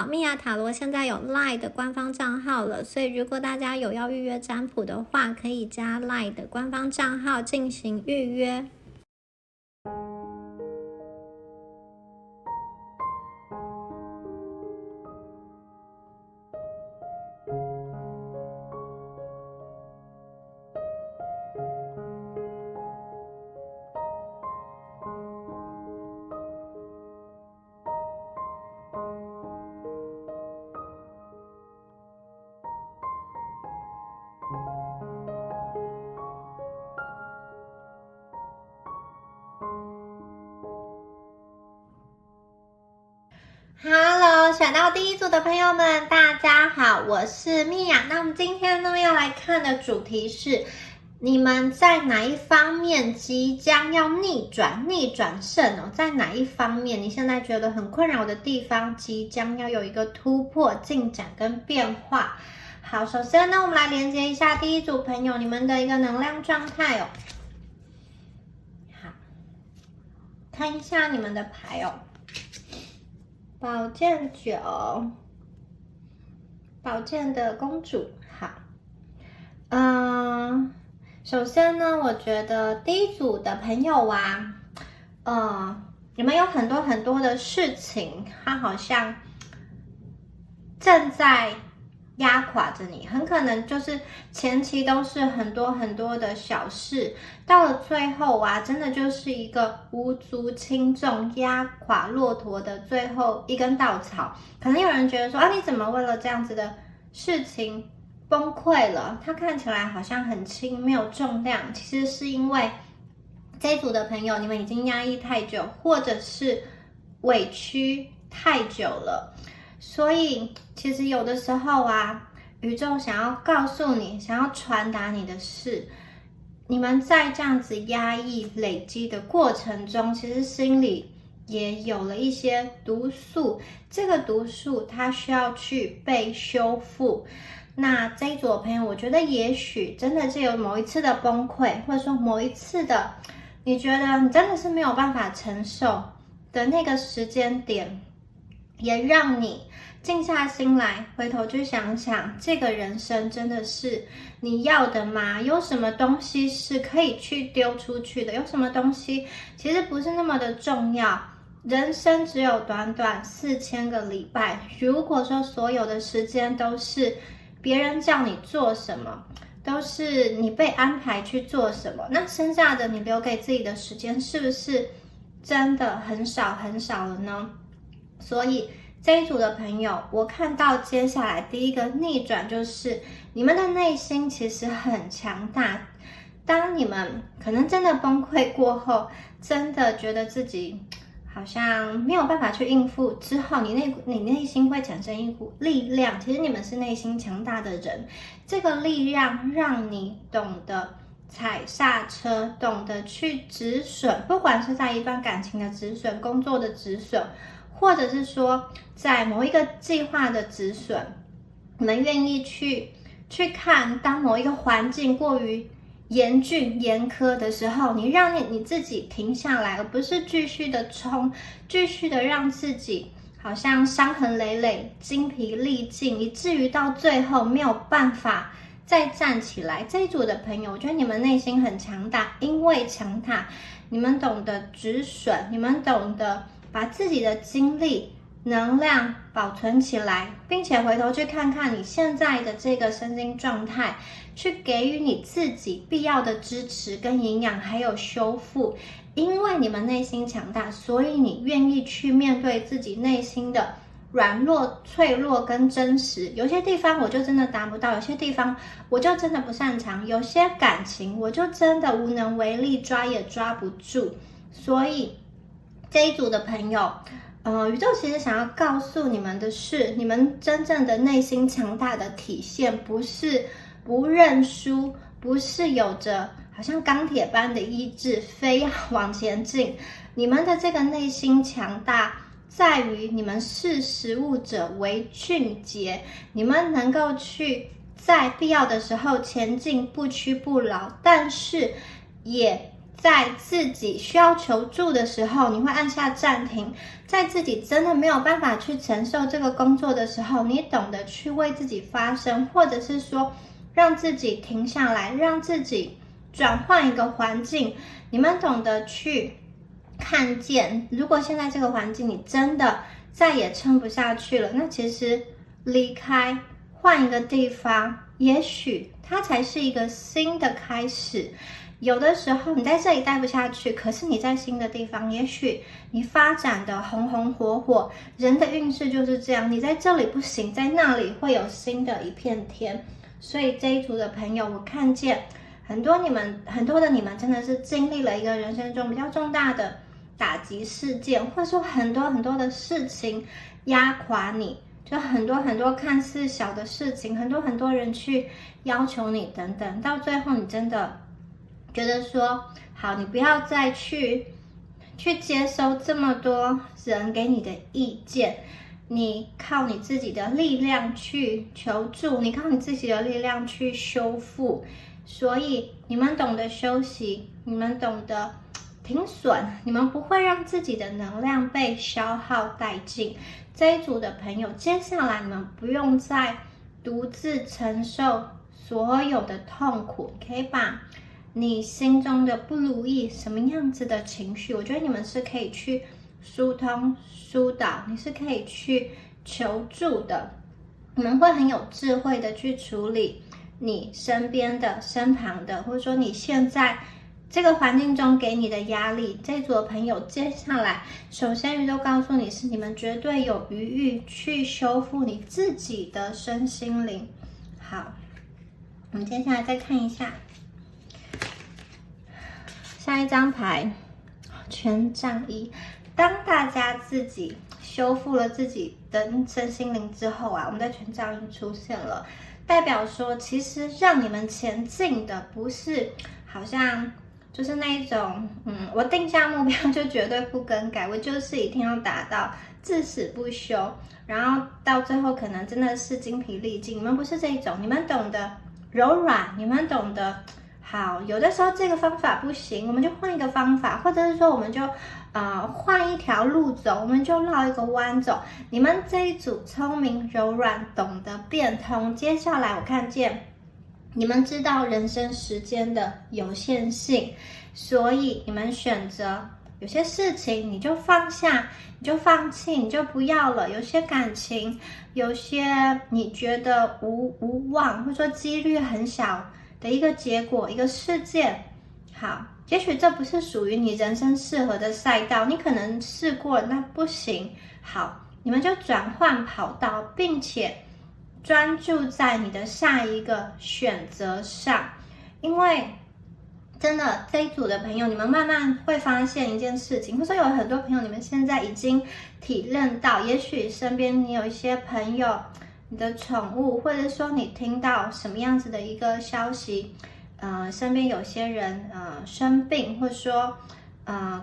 蜜雅塔罗现在有 LINE 的官方账号了，所以如果大家有要预约占卜的话，可以加 LINE 的官方账号进行预约。Hello， 选到第一组的朋友们，大家好，我是蜜雅。那我们今天呢要来看的主题是，你们在哪一方面即将要逆转胜哦？在哪一方面你现在觉得很困扰的地方，即将要有一个突破、进展跟变化？好，首先呢，我们来连接一下第一组朋友你们的一个能量状态哦。好，看一下你们的牌哦。宝剑9，宝剑的公主。好，首先呢，我觉得第一组的朋友啊，你们有很多的事情，它好像正在压垮着你，很可能就是前期都是很多的小事，到了最后啊，真的就是一个无足轻重、压垮骆驼的最后一根稻草。可能有人觉得说，你怎么为了这样子的事情崩溃了？它看起来好像很轻，没有重量，其实是因为这一组的朋友，你们已经压抑太久，或者是委屈太久了。所以其实有的时候啊，宇宙想要告诉你，想要传达你的是，你们在这样子压抑累积的过程中，其实心里也有了一些毒素，这个毒素它需要去被修复。那这一组的朋友，我觉得也许真的是有某一次的崩溃，或者说某一次的你觉得你真的是没有办法承受的那个时间点，也让你静下心来，回头去想想，这个人生真的是你要的吗？有什么东西是可以去丢出去的？有什么东西其实不是那么的重要？人生只有短短4000个礼拜，如果说所有的时间都是别人叫你做什么，都是你被安排去做什么，那剩下的你留给自己的时间是不是真的很少了呢？所以这一组的朋友，我看到接下来第一个逆转就是你们的内心其实很强大。当你们可能真的崩溃过后，真的觉得自己好像没有办法去应付之后，你内心会产生一股力量，其实你们是内心强大的人，这个力量让你懂得踩刹车，懂得去止损，不管是在一段感情的止损、工作的止损，或者是说在某一个计划的止损，你们愿意去看，当某一个环境过于严峻严苛的时候，你让你自己停下来，而不是继续的冲，继续的让自己好像伤痕累累、精疲力尽，以至于到最后没有办法再站起来。这一组的朋友，我觉得你们内心很强大，因为强大，你们懂得止损，你们懂得把自己的精力能量保存起来，并且回头去看看你现在的这个身心状态，去给予你自己必要的支持跟营养，还有修复。因为你们内心强大，所以你愿意去面对自己内心的软弱、脆弱跟真实。有些地方我就真的达不到，有些地方我就真的不擅长，有些感情我就真的无能为力，抓也抓不住。所以这一组的朋友，宇宙其实想要告诉你们的是，你们真正的内心强大的体现，不是不认输，不是有着好像钢铁般的意志，非要往前进。你们的这个内心强大，在于你们视食物者为俊杰，你们能够去在必要的时候前进，不屈不挠，但是也在自己需要求助的时候，你会按下暂停；在自己真的没有办法去承受这个工作的时候，你懂得去为自己发声，或者是说让自己停下来，让自己转换一个环境。你们懂得去看见，如果现在这个环境你真的再也撑不下去了，那其实离开，换一个地方，也许它才是一个新的开始。有的时候你在这里待不下去，可是你在新的地方，也许你发展的红红火火。人的运势就是这样，你在这里不行，在那里会有新的一片天。所以这一组的朋友，我看见很多的你们真的是经历了一个人生中比较重大的打击事件，或者说很多的事情压垮你，就很多看似小的事情，很多人去要求你等等，到最后你真的觉得说好，你不要再去接收这么多人给你的意见，你靠你自己的力量去求助，你靠你自己的力量去修复。所以你们懂得休息，你们懂得停损，你们不会让自己的能量被消耗殆尽。这一组的朋友，接下来你们不用再独自承受所有的痛苦，可以把你心中的不如意，什么样子的情绪，我觉得你们是可以去疏通疏导，你是可以去求助的，你们会很有智慧的去处理你身边的身旁的，或者说你现在这个环境中给你的压力。这一组的朋友，接下来首先宇宙告诉你是你们绝对有余裕去修复你自己的身心灵。好，我们接下来再看一下下一张牌，权杖一。当大家自己修复了自己的身心灵之后啊，我们的权杖一出现了，代表说其实让你们前进的不是好像就是那一种我定下目标就绝对不更改，我就是一定要达到，至死不休，然后到最后可能真的是精疲力尽。你们不是这一种，你们懂得柔软，你们懂得好，有的时候这个方法不行，我们就换一个方法，或者是说我们就换一条路走，我们就绕一个弯走。你们这一组聪明柔软，懂得变通。接下来我看见你们知道人生时间的有限性，所以你们选择有些事情你就放下，你就放弃，你就不要了。有些感情，有些你觉得无望，或者说几率很小的一个结果，一个事件，好，也许这不是属于你人生适合的赛道，你可能试过了，那不行。好，你们就转换跑道，并且专注在你的下一个选择上。因为真的这一组的朋友，你们慢慢会发现一件事情，或者有很多朋友你们现在已经体认到，也许身边你有一些朋友，你的宠物，或者说你听到什么样子的一个消息，身边有些人生病，或者说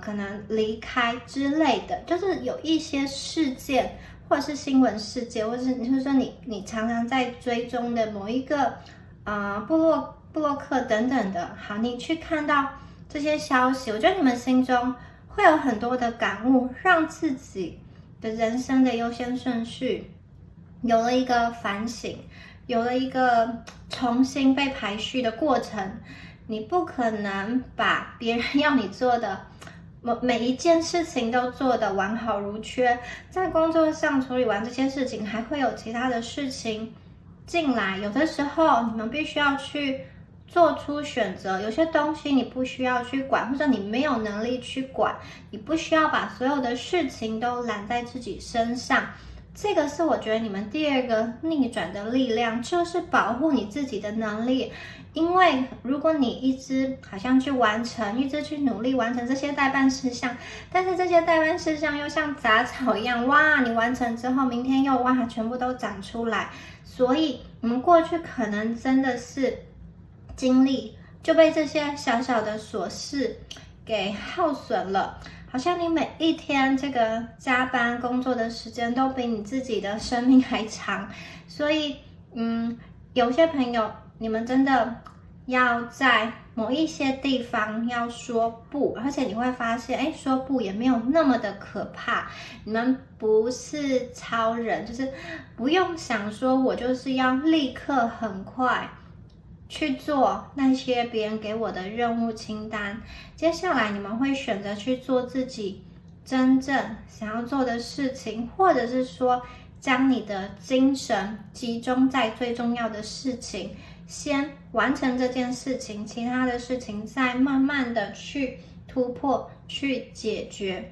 可能离开之类的，就是有一些事件，或者是新闻事件，或者是就是说你常常在追踪的某一个部落客等等的。好，你去看到这些消息，我觉得你们心中会有很多的感悟，让自己的人生的优先顺序有了一个反省，有了一个重新被排序的过程。你不可能把别人要你做的每一件事情都做得完好如缺，在工作上处理完这些事情，还会有其他的事情进来。有的时候你们必须要去做出选择，有些东西你不需要去管，或者你没有能力去管，你不需要把所有的事情都揽在自己身上。这个是我觉得你们第二个逆转的力量，就是保护你自己的能力。因为如果你一直好像去完成，一直去努力完成这些待办事项，但是这些待办事项又像杂草一样，哇，你完成之后，明天又哇，全部都长出来。所以你们过去可能真的是精力就被这些小小的琐事给耗损了。好像你每一天这个加班工作的时间都比你自己的生命还长，所以有些朋友你们真的要在某一些地方要说不，而且你会发现，哎，说不也没有那么的可怕。你们不是超人，就是不用想说我就是要立刻很快去做那些别人给我的任务清单。接下来你们会选择去做自己真正想要做的事情，或者是说将你的精神集中在最重要的事情，先完成这件事情，其他的事情再慢慢的去突破去解决。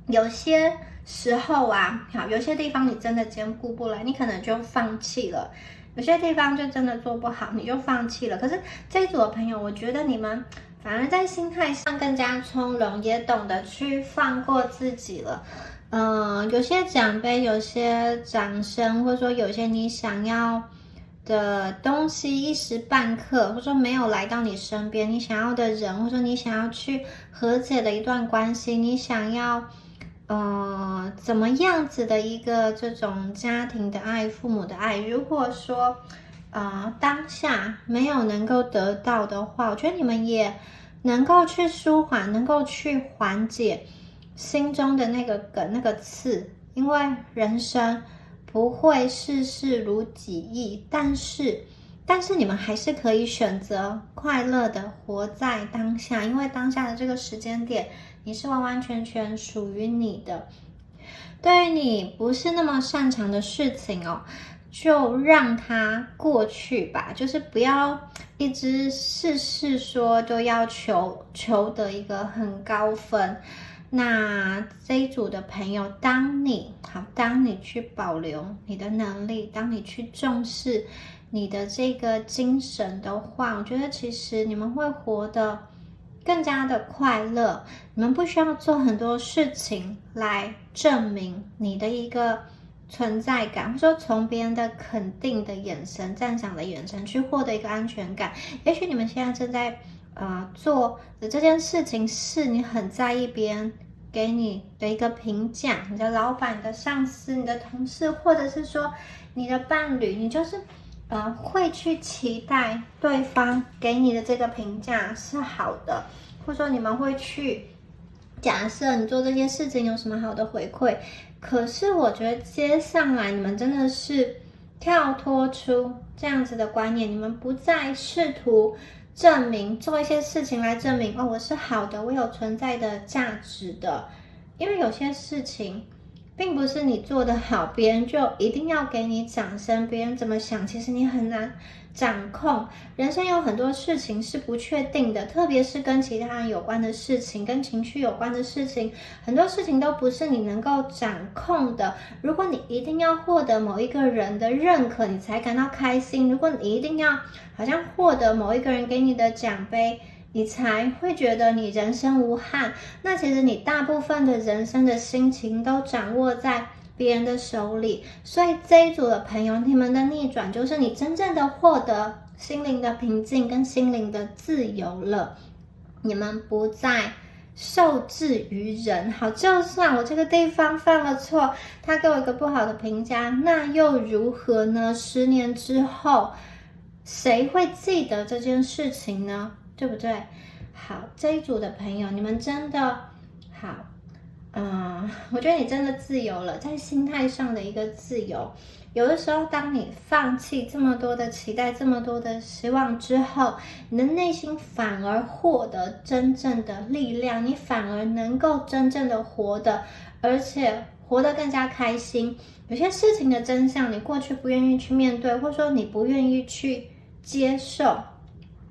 有些时候啊，好，有些地方你真的兼顾不来，你可能就放弃了。有些地方就真的做不好，你就放弃了。可是这一组的朋友，我觉得你们反而在心态上更加从容，也懂得去放过自己了。有些奖杯，有些掌声，或者说有些你想要的东西一时半刻，或者说没有来到你身边，你想要的人，或者说你想要去和解的一段关系，你想要怎么样子的一个这种家庭的爱、父母的爱，如果说当下没有能够得到的话，我觉得你们也能够去舒缓，能够去缓解心中的那个梗、那个刺，因为人生不会事事如己意，但是你们还是可以选择快乐的活在当下，因为当下的这个时间点，你是完完全全属于你的。对于你不是那么擅长的事情就让它过去吧，就是不要一直事事说都要求得一个很高分。那这一组的朋友，当你去保留你的能力，当你去重视你的这个精神的话，我觉得其实你们会活得更加的快乐。你们不需要做很多事情来证明你的一个存在感，或者说从别人的肯定的眼神、赞赏的眼神去获得一个安全感。也许你们现在正在做的这件事情是你很在意别人给你的一个评价，你的老板、你的上司、你的同事，或者是说你的伴侣，你就是会去期待对方给你的这个评价是好的，或者说你们会去假设你做这件事情有什么好的回馈。可是我觉得接上来你们真的是跳脱出这样子的观念，你们不再试图证明，做一些事情来证明我是好的，我有存在的价值的。因为有些事情并不是你做得好，别人就一定要给你掌声，别人怎么想其实你很难掌控。人生有很多事情是不确定的，特别是跟其他人有关的事情，跟情绪有关的事情，很多事情都不是你能够掌控的。如果你一定要获得某一个人的认可你才感到开心，如果你一定要好像获得某一个人给你的奖杯你才会觉得你人生无憾，那其实你大部分的人生的心情都掌握在别人的手里。所以这一组的朋友，你们的逆转就是你真正的获得心灵的平静跟心灵的自由了。你们不再受制于人。好，就算我这个地方犯了错，他给我一个不好的评价，那又如何呢？10年之后谁会记得这件事情呢？对不对？好，这一组的朋友，你们真的好，我觉得你真的自由了，在心态上的一个自由。有的时候，当你放弃这么多的期待，这么多的希望之后，你的内心反而获得真正的力量，你反而能够真正的活的，而且活得更加开心。有些事情的真相，你过去不愿意去面对，或者说你不愿意去接受，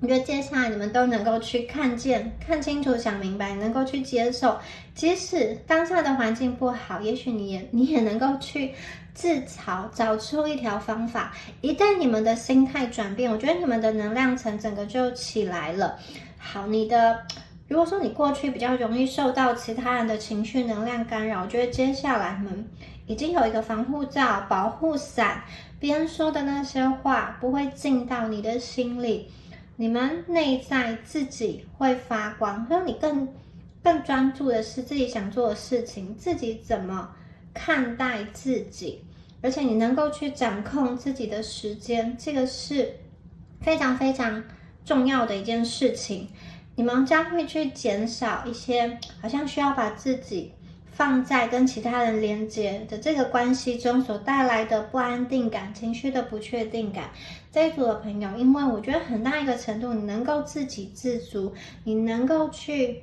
我觉得接下来你们都能够去看见、看清楚、想明白，能够去接受。即使当下的环境不好，也许你也能够去自嘲，找出一条方法。一旦你们的心态转变，我觉得你们的能量层整个就起来了。好，如果说你过去比较容易受到其他人的情绪能量干扰，我觉得接下来你们已经有一个防护罩、保护伞，别人说的那些话不会进到你的心里。你们内在自己会发光，所以你更专注的是自己想做的事情，自己怎么看待自己，而且你能够去掌控自己的时间，这个是非常非常重要的一件事情，你们将会去减少一些好像需要把自己放在跟其他人连接的这个关系中所带来的不安定感、情绪的不确定感。这一组的朋友，因为我觉得很大一个程度你能够自给自足，你能够去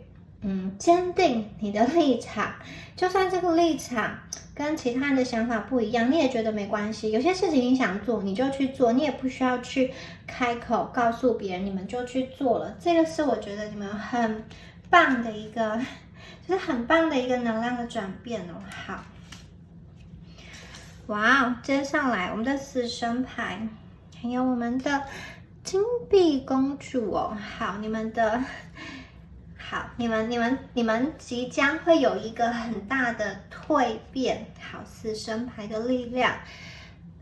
坚定你的立场，就算这个立场跟其他人的想法不一样，你也觉得没关系。有些事情你想做你就去做，你也不需要去开口告诉别人，你们就去做了。这个是我觉得你们很棒的一个，就是很棒的一个能量的转变哦。好，哇哦，接下来我们的死神牌，还有我们的金币公主哦。好，你们即将会有一个很大的蜕变。好，死神牌的力量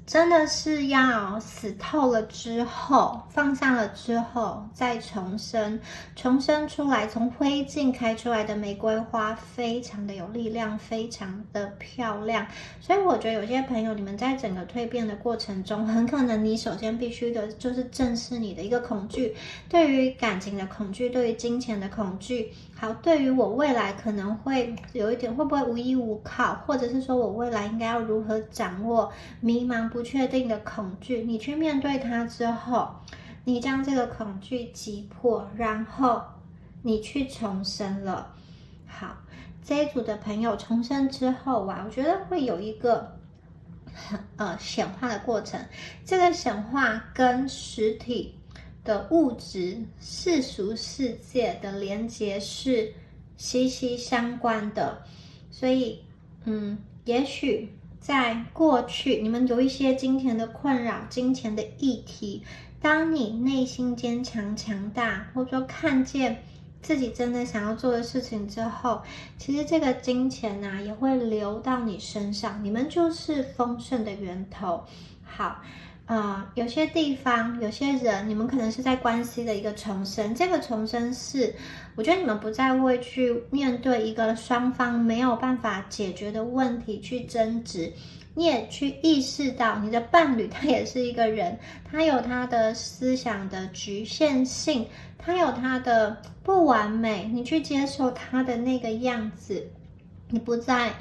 真的是要死透了之后，放下了之后再重生出来，从灰烬开出来的玫瑰花非常的有力量，非常的漂亮。所以我觉得有些朋友，你们在整个蜕变的过程中，很可能你首先必须的就是正视你的一个恐惧，对于感情的恐惧，对于金钱的恐惧，好，对于我未来可能会有一点会不会无依无靠，或者是说我未来应该要如何掌握，迷茫不确定的恐惧，你去面对它之后，你将这个恐惧击破，然后你去重生了。好，这一组的朋友重生之后啊，我觉得会有一个显化的过程。这个显化跟实体的物质世俗世界的连接是息息相关的。所以也许在过去你们有一些金钱的困扰，金钱的议题，当你内心坚强强大，或者说看见自己真的想要做的事情之后，其实这个金钱啊也会流到你身上，你们就是丰盛的源头。好，有些地方有些人，你们可能是在关系的一个重生，这个重生是我觉得你们不再会去面对一个双方没有办法解决的问题去争执，你也去意识到你的伴侣他也是一个人，他有他的思想的局限性，他有他的不完美，你去接受他的那个样子，你不再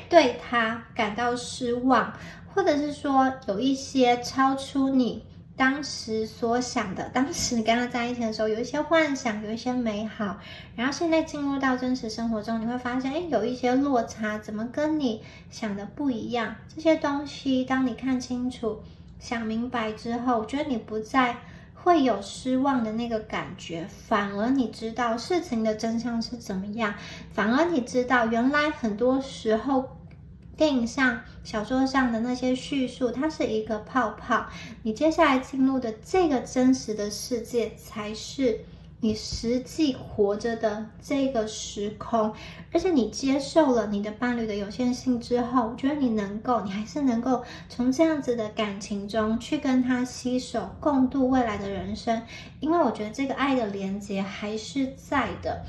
对他感到失望，或者是说有一些超出你当时所想的，当时你跟他在一起的时候有一些幻想，有一些美好，然后现在进入到真实生活中，你会发现有一些落差，怎么跟你想的不一样。这些东西当你看清楚想明白之后，我觉得你不再会有失望的那个感觉，反而你知道事情的真相是怎么样，反而你知道原来很多时候电影上小说上的那些叙述，它是一个泡泡，你接下来进入的这个真实的世界才是你实际活着的这个时空。而且你接受了你的伴侣的有限性之后，我觉得你还是能够从这样子的感情中去跟他携手共度未来的人生，因为我觉得这个爱的连接还是在的。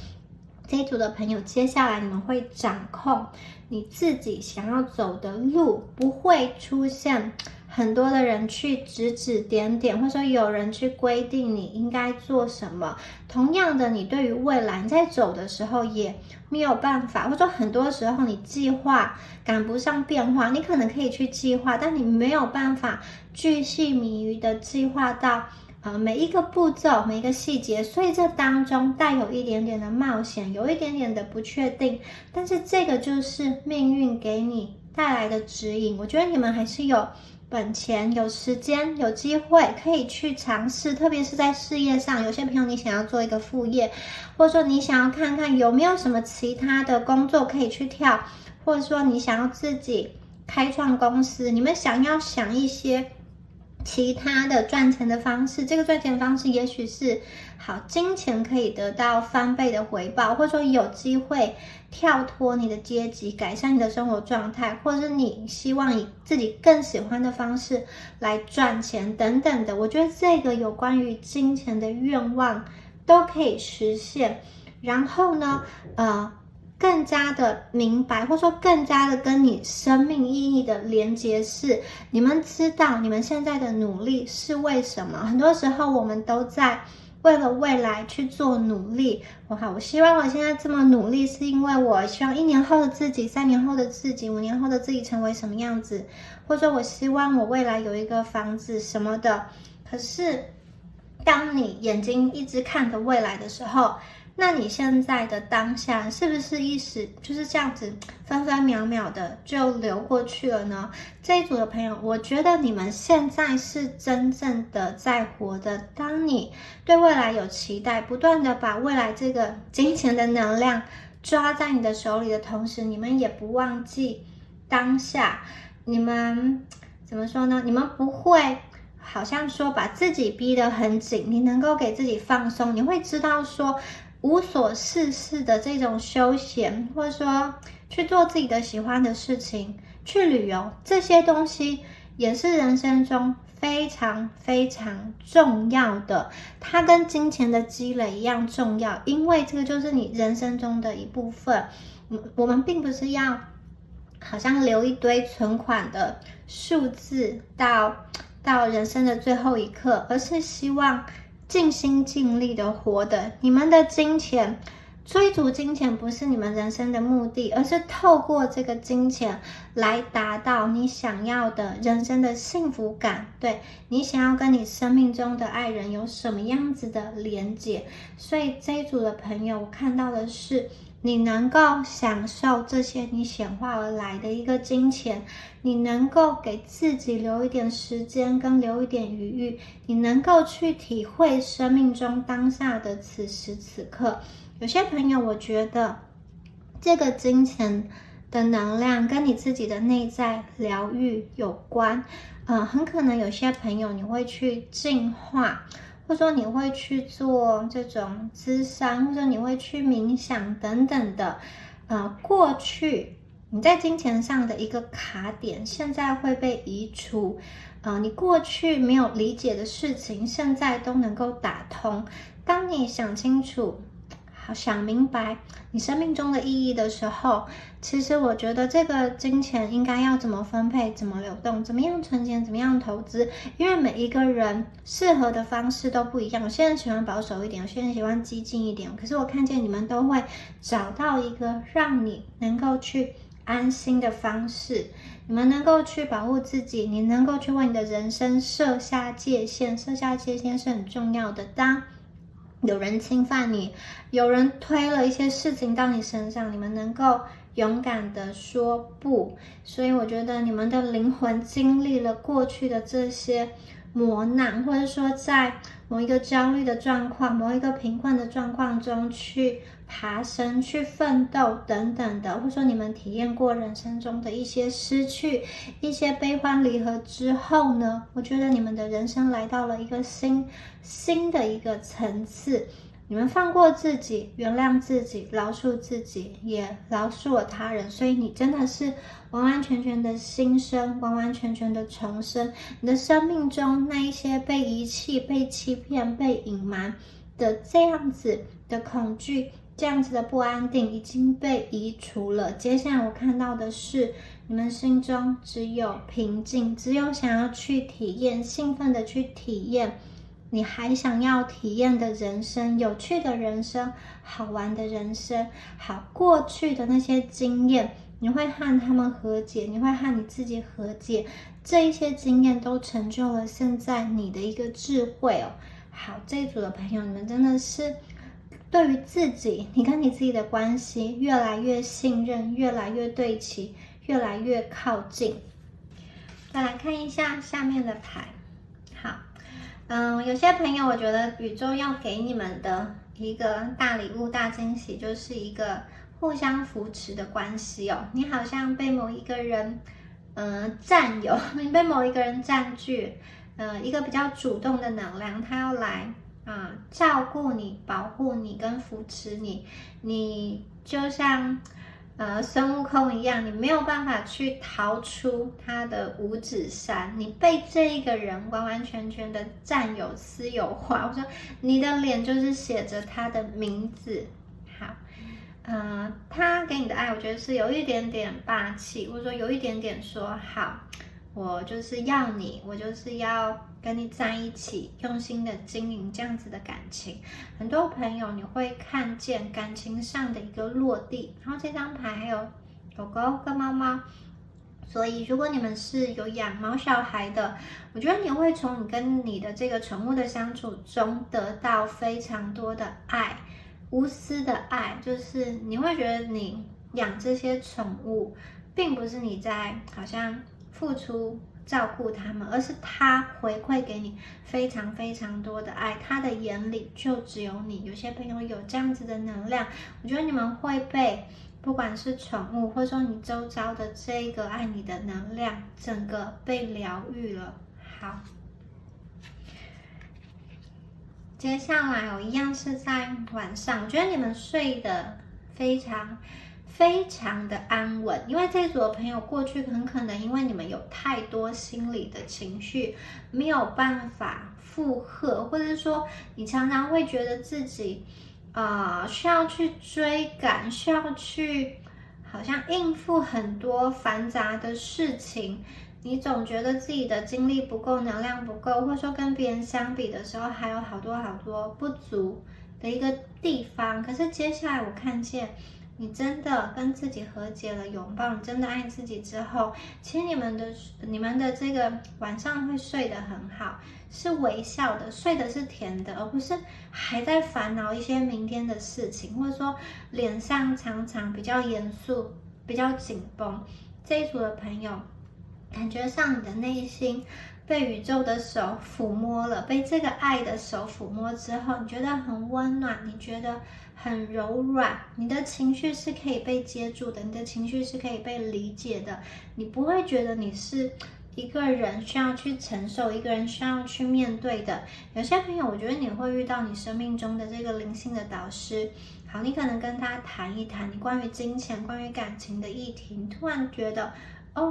这一组的朋友，接下来你们会掌控你自己想要走的路，不会出现很多的人去指指点点，或者说有人去规定你应该做什么。同样的，你对于未来你在走的时候也没有办法，或者说很多时候你计划赶不上变化，你可能可以去计划，但你没有办法巨细靡遗的计划到每一个步骤，每一个细节，所以这当中带有一点点的冒险，有一点点的不确定，但是这个就是命运给你带来的指引。我觉得你们还是有本钱、有时间、有机会可以去尝试，特别是在事业上，有些朋友你想要做一个副业，或者说你想要看看有没有什么其他的工作可以去跳，或者说你想要自己开创公司，你们想一些其他的赚钱的方式，这个赚钱方式也许是好金钱可以得到翻倍的回报，或者说有机会跳脱你的阶级，改善你的生活状态，或者是你希望以自己更喜欢的方式来赚钱等等的。我觉得这个有关于金钱的愿望都可以实现。然后呢更加的明白，或者说更加的跟你生命意义的连结是，你们知道你们现在的努力是为什么。很多时候我们都在为了未来去做努力。我希望我现在这么努力，是因为我希望1年后的自己、3年后的自己、5年后的自己成为什么样子，或者说我希望我未来有一个房子什么的。可是当你眼睛一直看着未来的时候，那你现在的当下是不是一时就是这样子分分秒秒的就流过去了呢？这一组的朋友，我觉得你们现在是真正的在活的。当你对未来有期待，不断的把未来这个金钱的能量抓在你的手里的同时，你们也不忘记当下。你们怎么说呢？你们不会好像说把自己逼得很紧，你能够给自己放松，你会知道说无所事事的这种休闲，或者说去做自己的喜欢的事情，去旅游，这些东西也是人生中非常非常重要的，它跟金钱的积累一样重要，因为这个就是你人生中的一部分。我们并不是要好像留一堆存款的数字到人生的最后一刻，而是希望尽心尽力的活的。你们的金钱，追逐金钱不是你们人生的目的，而是透过这个金钱来达到你想要的人生的幸福感。对，你想要跟你生命中的爱人有什么样子的连结。所以这一组的朋友，我看到的是你能够享受这些你显化而来的一个金钱，你能够给自己留一点时间跟留一点余裕，你能够去体会生命中当下的此时此刻。有些朋友，我觉得这个金钱的能量跟你自己的内在疗愈有关。很可能有些朋友你会去净化，或者说你会去做这种咨商，或者你会去冥想等等的。过去你在金钱上的一个卡点，现在会被移除。你过去没有理解的事情，现在都能够打通。当你想清楚，想明白你生命中的意义的时候，其实我觉得这个金钱应该要怎么分配，怎么流动，怎么样存钱，怎么样投资，因为每一个人适合的方式都不一样。有些人喜欢保守一点，有些人喜欢激进一点，可是我看见你们都会找到一个让你能够去安心的方式，你们能够去保护自己，你能够去为你的人生设下界限。设下界限是很重要的。当有人侵犯你，有人推了一些事情到你身上，你们能够勇敢的说不。所以我觉得你们的灵魂经历了过去的这些磨难，或者说在某一个焦虑的状况，某一个贫困的状况中去爬升，去奋斗等等的，或者说你们体验过人生中的一些失去，一些悲欢离合之后呢，我觉得你们的人生来到了一个新的一个层次。你们放过自己，原谅自己，饶恕自己，也饶恕了他人。所以你真的是完完全全的新生，完完全全的重生。你的生命中那一些被遗弃、被欺骗、被隐瞒的这样子的恐惧，这样子的不安定已经被移除了。接下来我看到的是你们心中只有平静，只有想要去体验，兴奋的去体验你还想要体验的人生，有趣的人生，好玩的人生。好，过去的那些经验，你会和他们和解，你会和你自己和解，这一些经验都成就了现在你的一个智慧哦。好，这一组的朋友，你们真的是对于自己，你跟你自己的关系越来越信任，越来越对齐，越来越靠近。再来看一下下面的牌。好，有些朋友，我觉得宇宙要给你们的一个大礼物、大惊喜，就是一个互相扶持的关系哦。你好像被某一个人，占有，你被某一个人占据，一个比较主动的能量，他要来照顾你、保护你跟扶持你。你就像孙悟空一样，你没有办法去逃出他的五指山，你被这一个人完完全全的占有、私有化。我说你的脸就是写着他的名字。好，他给你的爱，我觉得是有一点点霸气，或者说有一点点说好，我就是要你，我就是要跟你在一起，用心的经营这样子的感情。很多朋友你会看见感情上的一个落地，然后这张牌还有狗狗跟猫猫。所以，如果你们是有养毛小孩的，我觉得你会从你跟你的这个宠物的相处中得到非常多的爱，无私的爱，就是你会觉得你养这些宠物，并不是你在好像付出照顾他们，而是他回馈给你非常非常多的爱，他的眼里就只有你。有些朋友有这样子的能量，我觉得你们会被不管是宠物，或者说你周遭的这个爱你的能量，整个被疗愈了。好，接下来一样是在晚上，我觉得你们睡得非常非常的安稳，因为这组的朋友过去很可能因为你们有太多心理的情绪没有办法负荷，或者说你常常会觉得自己需要去追赶，需要去好像应付很多繁杂的事情，你总觉得自己的精力不够，能量不够，或者说跟别人相比的时候还有好多好多不足的一个地方。可是接下来我看见你真的跟自己和解了，拥抱你真的爱自己之后，其实你们的这个晚上会睡得很好，是微笑的，睡的是甜的，而不是还在烦恼一些明天的事情，或者说脸上常常比较严肃，比较紧绷。这一组的朋友，感觉上你的内心被宇宙的手抚摸了，被这个爱的手抚摸之后，你觉得很温暖，你觉得很柔软，你的情绪是可以被接住的，你的情绪是可以被理解的，你不会觉得你是一个人需要去承受，一个人需要去面对的。有些朋友，我觉得你会遇到你生命中的这个灵性的导师，好，你可能跟他谈一谈你关于金钱、关于感情的议题，你突然觉得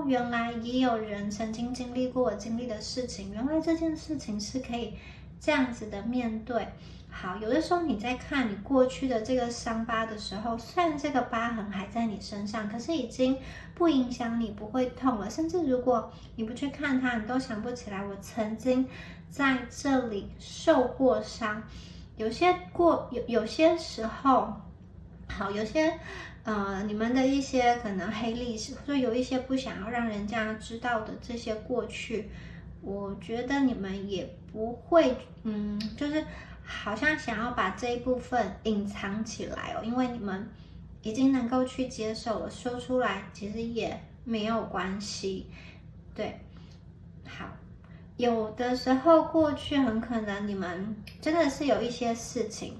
原来也有人曾经经历过我经历的事情，原来这件事情是可以这样子的面对。好，有的时候你在看你过去的这个伤疤的时候，虽然这个疤痕还在你身上，可是已经不影响你，不会痛了。甚至如果你不去看它，你都想不起来我曾经在这里受过伤。有些时候，好，有些你们的一些可能黑历史，或者有一些不想要让人家知道的这些过去，我觉得你们也不会，就是好像想要把这一部分隐藏起来因为你们已经能够去接受了，说出来其实也没有关系。对，好，有的时候过去很可能你们真的是有一些事情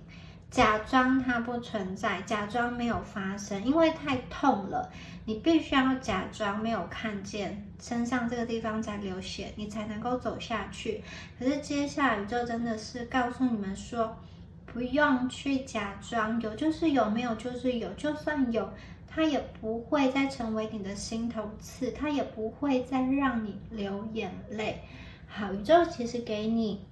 假装它不存在，假装没有发生，因为太痛了，你必须要假装没有看见身上这个地方在流血，你才能够走下去。可是接下来宇宙真的是告诉你们说，不用去假装，有就是有，没有就是有，就算有，它也不会再成为你的心头刺，它也不会再让你流眼泪。好，宇宙其实给你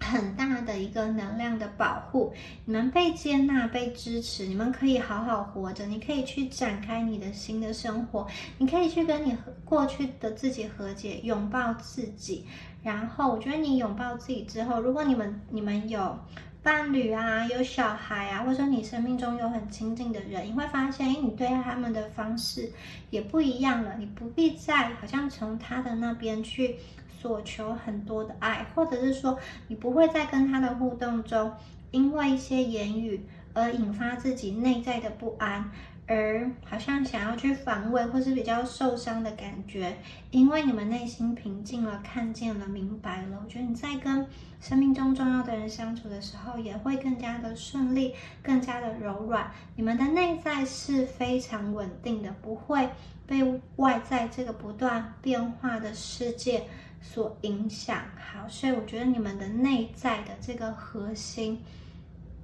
很大的一个能量的保护，你们被接纳、被支持，你们可以好好活着，你可以去展开你的新的生活，你可以去跟你过去的自己和解，拥抱自己。然后我觉得你拥抱自己之后，如果你们有伴侣啊，有小孩啊，或者说你生命中有很亲近的人，你会发现，你对待他们的方式也不一样了，你不必再好像从他的那边去所求很多的爱，或者是说你不会在跟他的互动中因为一些言语而引发自己内在的不安，而好像想要去防卫或是比较受伤的感觉，因为你们内心平静了，看见了，明白了。我觉得你在跟生命中重要的人相处的时候，也会更加的顺利，更加的柔软。你们的内在是非常稳定的，不会被外在这个不断变化的世界所影响。好，所以我觉得你们的内在的这个核心，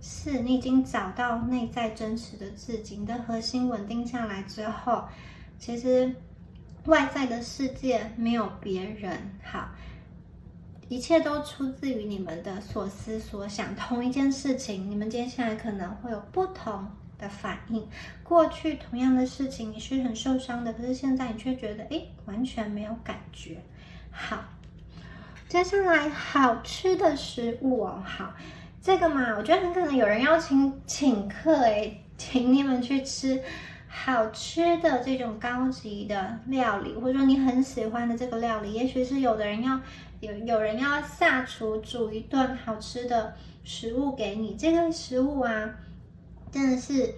是你已经找到内在真实的自己，你的核心稳定下来之后，其实外在的世界没有别人。好，一切都出自于你们的所思所想。同一件事情，你们接下来可能会有不同的反应。过去同样的事情，你是很受伤的，可是现在你却觉得，完全没有感觉。好，接下来好吃的食物哦，好，这个嘛，我觉得很可能有人要请客请你们去吃好吃的这种高级的料理，或者说你很喜欢的这个料理，也许是有人要下厨煮一顿好吃的食物给你，这个食物啊，真的是。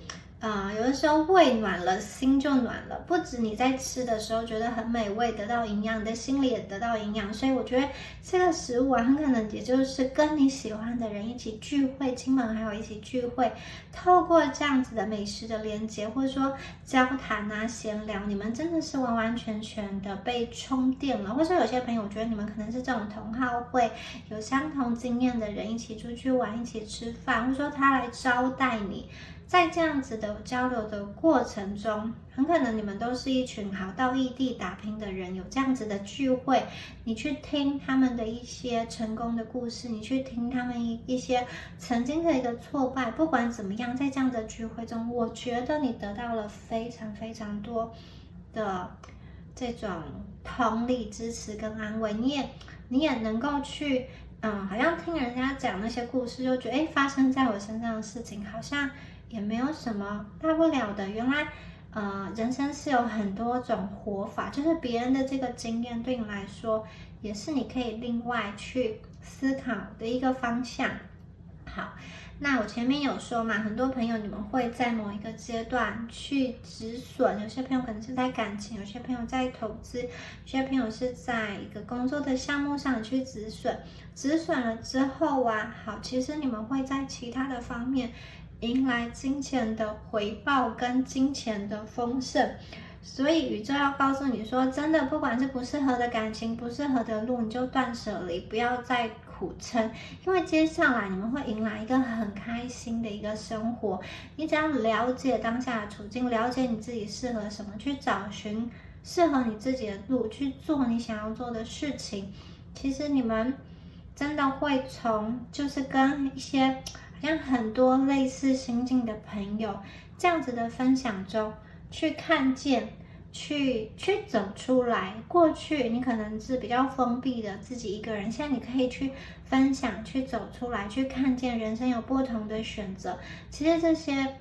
有的时候胃暖了，心就暖了。不止你在吃的时候觉得很美味，得到营养，你的心里也得到营养。所以我觉得这个食物啊，很可能也就是跟你喜欢的人一起聚会，亲朋好友一起聚会，透过这样子的美食的连接，或者说交谈啊、闲聊，你们真的是完完全全的被充电了。或者有些朋友，我觉得你们可能是这种同好会，有相同经验的人一起出去玩，一起吃饭，或者说他来招待你。在这样子的交流的过程中，很可能你们都是一群好到异地打拼的人，有这样子的聚会，你去听他们的一些成功的故事，你去听他们一些曾经的一个挫败，不管怎么样，在这样的聚会中，我觉得你得到了非常非常多的这种同理、支持跟安慰，你也能够去。好像听人家讲那些故事，就觉得发生在我身上的事情好像也没有什么大不了的。原来，人生是有很多种活法，就是别人的这个经验对你来说，也是你可以另外去思考的一个方向。好，那我前面有说嘛，很多朋友你们会在某一个阶段去止损，有些朋友可能是在感情，有些朋友在投资，有些朋友是在一个工作的项目上去止损。止损了之后啊，好，其实你们会在其他的方面迎来金钱的回报跟金钱的丰盛。所以宇宙要告诉你说，真的，不管是不适合的感情，不适合的路，你就断舍离，不要再苦撑，因为接下来你们会迎来一个很开心的一个生活。你只要了解当下的处境，了解你自己适合什么，去找寻适合你自己的路，去做你想要做的事情。其实你们真的会从就是跟一些好像很多类似心境的朋友这样子的分享中，去看见，去走出来。过去你可能是比较封闭的自己一个人，现在你可以去分享，去走出来，去看见人生有不同的选择。其实这些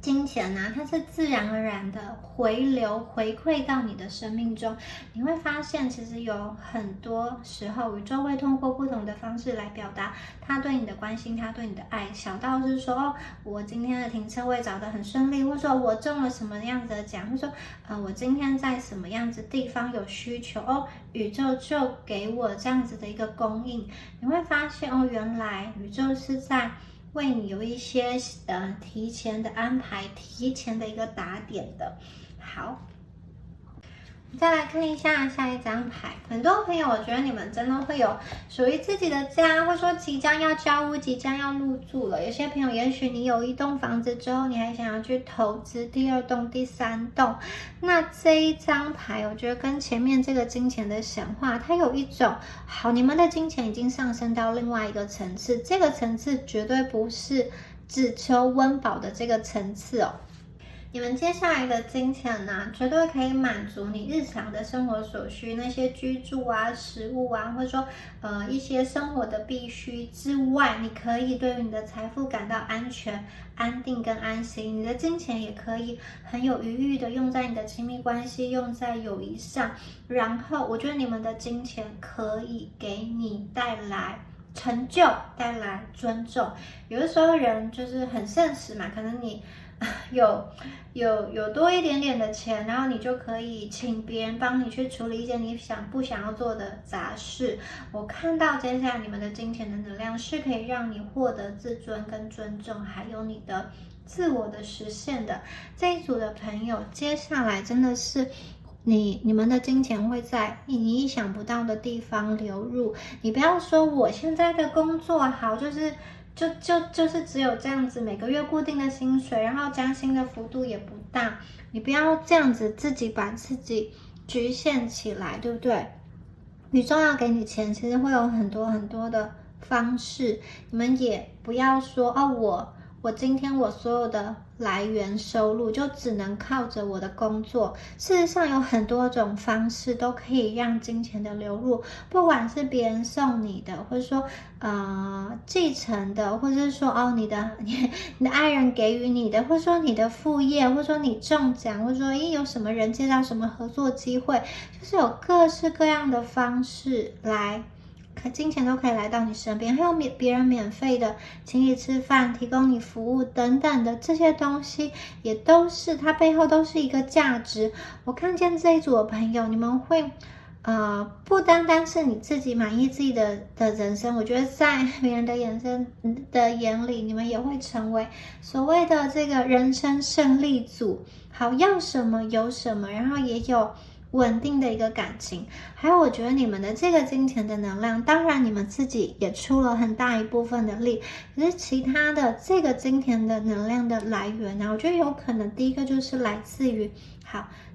金钱啊，它是自然而然的回流回馈到你的生命中。你会发现其实有很多时候宇宙会通过不同的方式来表达他对你的关心，他对你的爱。小到是说我今天的停车位找得很顺利，或者说我中了什么样子的奖，或者说我今天在什么样子地方有需求宇宙就给我这样子的一个供应。你会发现原来宇宙是在为你有一些提前的安排，提前的一个打点的。好，再来看一下下一张牌。很多朋友，我觉得你们真的会有属于自己的家，或者说即将要交屋，即将要入住了。有些朋友，也许你有一栋房子之后，你还想要去投资第二栋、第三栋。那这一张牌，我觉得跟前面这个金钱的显化，它有一种好，你们的金钱已经上升到另外一个层次，这个层次绝对不是只求温饱的这个层次哦。你们接下来的金钱呢，绝对可以满足你日常的生活所需，那些居住啊、食物啊，或者说一些生活的必须之外，你可以对于你的财富感到安全、安定跟安心。你的金钱也可以很有余裕的用在你的亲密关系、用在友谊上。然后，我觉得你们的金钱可以给你带来成就，带来尊重。有的时候人就是很现实嘛，可能你有多一点点的钱，然后你就可以请别人帮你去处理一件你不想要做的杂事。我看到接下来你们的金钱的能量是可以让你获得自尊跟尊重，还有你的自我的实现的。这一组的朋友，接下来真的是你们的金钱会在你意想不到的地方流入。你不要说我现在的工作好，就是只有这样子，每个月固定的薪水，然后加薪的幅度也不大。你不要这样子自己把自己局限起来，对不对？宇宙要给你钱，其实会有很多很多的方式。你们也不要说我我今天我所有的来源收入就只能靠着我的工作。事实上有很多种方式都可以让金钱的流入，不管是别人送你的，或者说继承的，或者是说你的爱人给予你的，或者说你的副业，或者说你中奖，或者说有什么人介绍什么合作机会，就是有各式各样的方式来金钱都可以来到你身边，还有别人免费的请你吃饭，提供你服务等等的这些东西，也都是它背后都是一个价值。我看见这一组的朋友，你们会不单单是你自己满意自己的人生，我觉得在别人的眼里，你们也会成为所谓的这个人生胜利组。好，要什么有什么，然后也有稳定的一个感情，还有我觉得你们的这个金钱的能量，当然你们自己也出了很大一部分的力，可是其他的这个金钱的能量的来源呢，我觉得有可能第一个就是来自于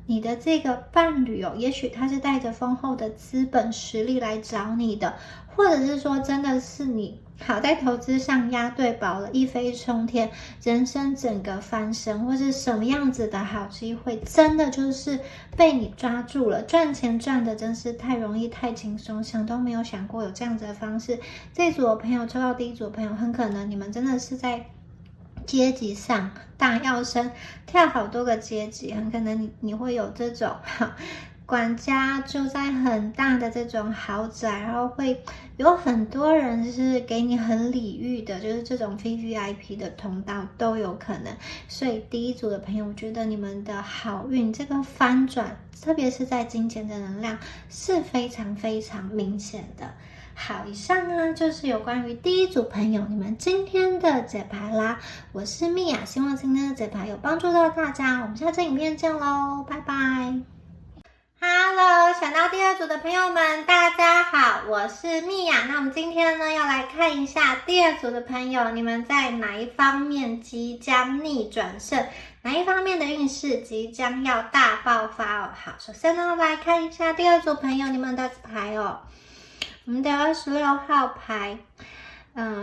你的这个伴侣也许他是带着丰厚的资本实力来找你的，或者是说真的是你在投资上押对宝了，一飞冲天，人生整个翻身，或是什么样子的好机会，真的就是被你抓住了，赚钱赚的真是太容易太轻松，想都没有想过有这样子的方式。这一组的朋友抽到第一组的朋友，很可能你们真的是在阶级上大跃升，跳好多个阶级，很可能你会有这种管家住在很大的这种豪宅，然后会有很多人就是给你很礼遇的，就是这种 VVIP 的通道都有可能。所以第一组的朋友，我觉得你们的好运这个翻转，特别是在金钱的能量是非常非常明显的。好，以上呢就是有关于第一组朋友你们今天的解牌啦。我是蜜雅，希望今天的解牌有帮助到大家。我们下次影片见咯，拜拜。Hello， 想到第二组的朋友们，大家好，我是蜜雅。那我们今天呢要来看一下第二组的朋友，你们在哪一方面即将逆转胜，哪一方面的运势即将要大爆发哦。好，首先呢来看一下第二组朋友你们的牌哦。我们的26号牌，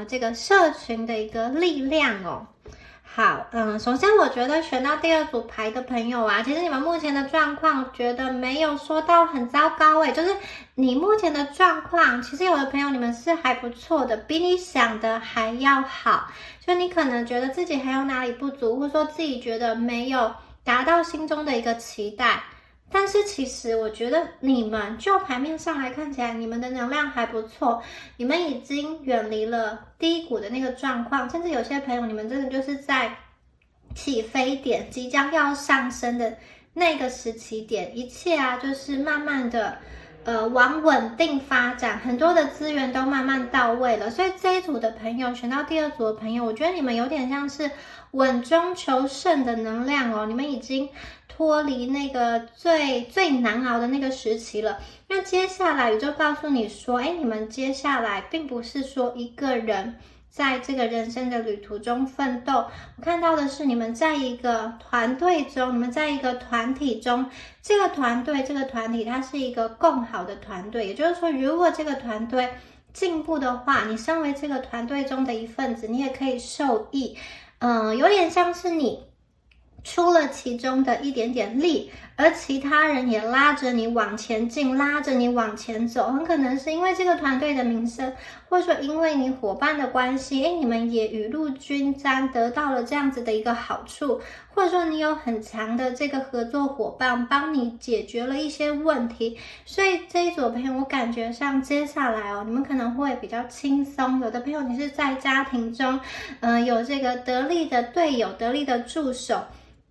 这个社群的一个力量哦。好，首先我觉得选到第二组牌的朋友其实你们目前的状况觉得没有说到很糟糕就是你目前的状况，其实有的朋友你们是还不错的，比你想的还要好。就你可能觉得自己还有哪里不足，或者说自己觉得没有达到心中的一个期待。但是其实我觉得你们就牌面上来看起来，你们的能量还不错，你们已经远离了低谷的那个状况，甚至有些朋友你们真的就是在起飞点即将要上升的那个时期点，一切就是慢慢的往稳定发展，很多的资源都慢慢到位了。所以这一组的朋友，选到第二组的朋友，我觉得你们有点像是稳中求胜的能量哦，你们已经脱离那个最难熬的那个时期了。那接下来宇宙告诉你说，你们接下来并不是说一个人在这个人生的旅途中奋斗，我看到的是你们在一个团队中，你们在一个团体中，这个团体它是一个共好的团队，也就是说如果这个团队进步的话，你身为这个团队中的一份子，你也可以受益。有点像是你出了其中的一点点力，而其他人也拉着你往前进，拉着你往前走，很可能是因为这个团队的名声，或者说因为你伙伴的关系，你们也雨露均沾，得到了这样子的一个好处，或者说你有很强的这个合作伙伴帮你解决了一些问题。所以这一组朋友，我感觉上接下来你们可能会比较轻松。有的朋友你是在家庭中有这个得力的队友，得力的助手，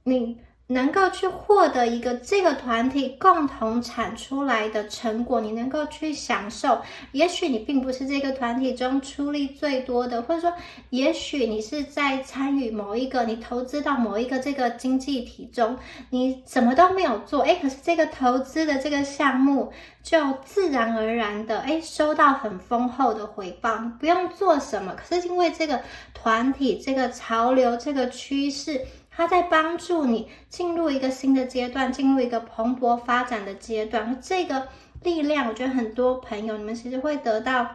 你能够去获得一个这个团体共同产出来的成果，你能够去享受。也许你并不是这个团体中出力最多的，或者说也许你是在参与某一个，你投资到某一个这个经济体中，你什么都没有做，可是这个投资的这个项目就自然而然的收到很丰厚的回报，你不用做什么，可是因为这个团体，这个潮流，这个趋势，它在帮助你进入一个新的阶段，进入一个蓬勃发展的阶段。这个力量，我觉得很多朋友你们其实会得到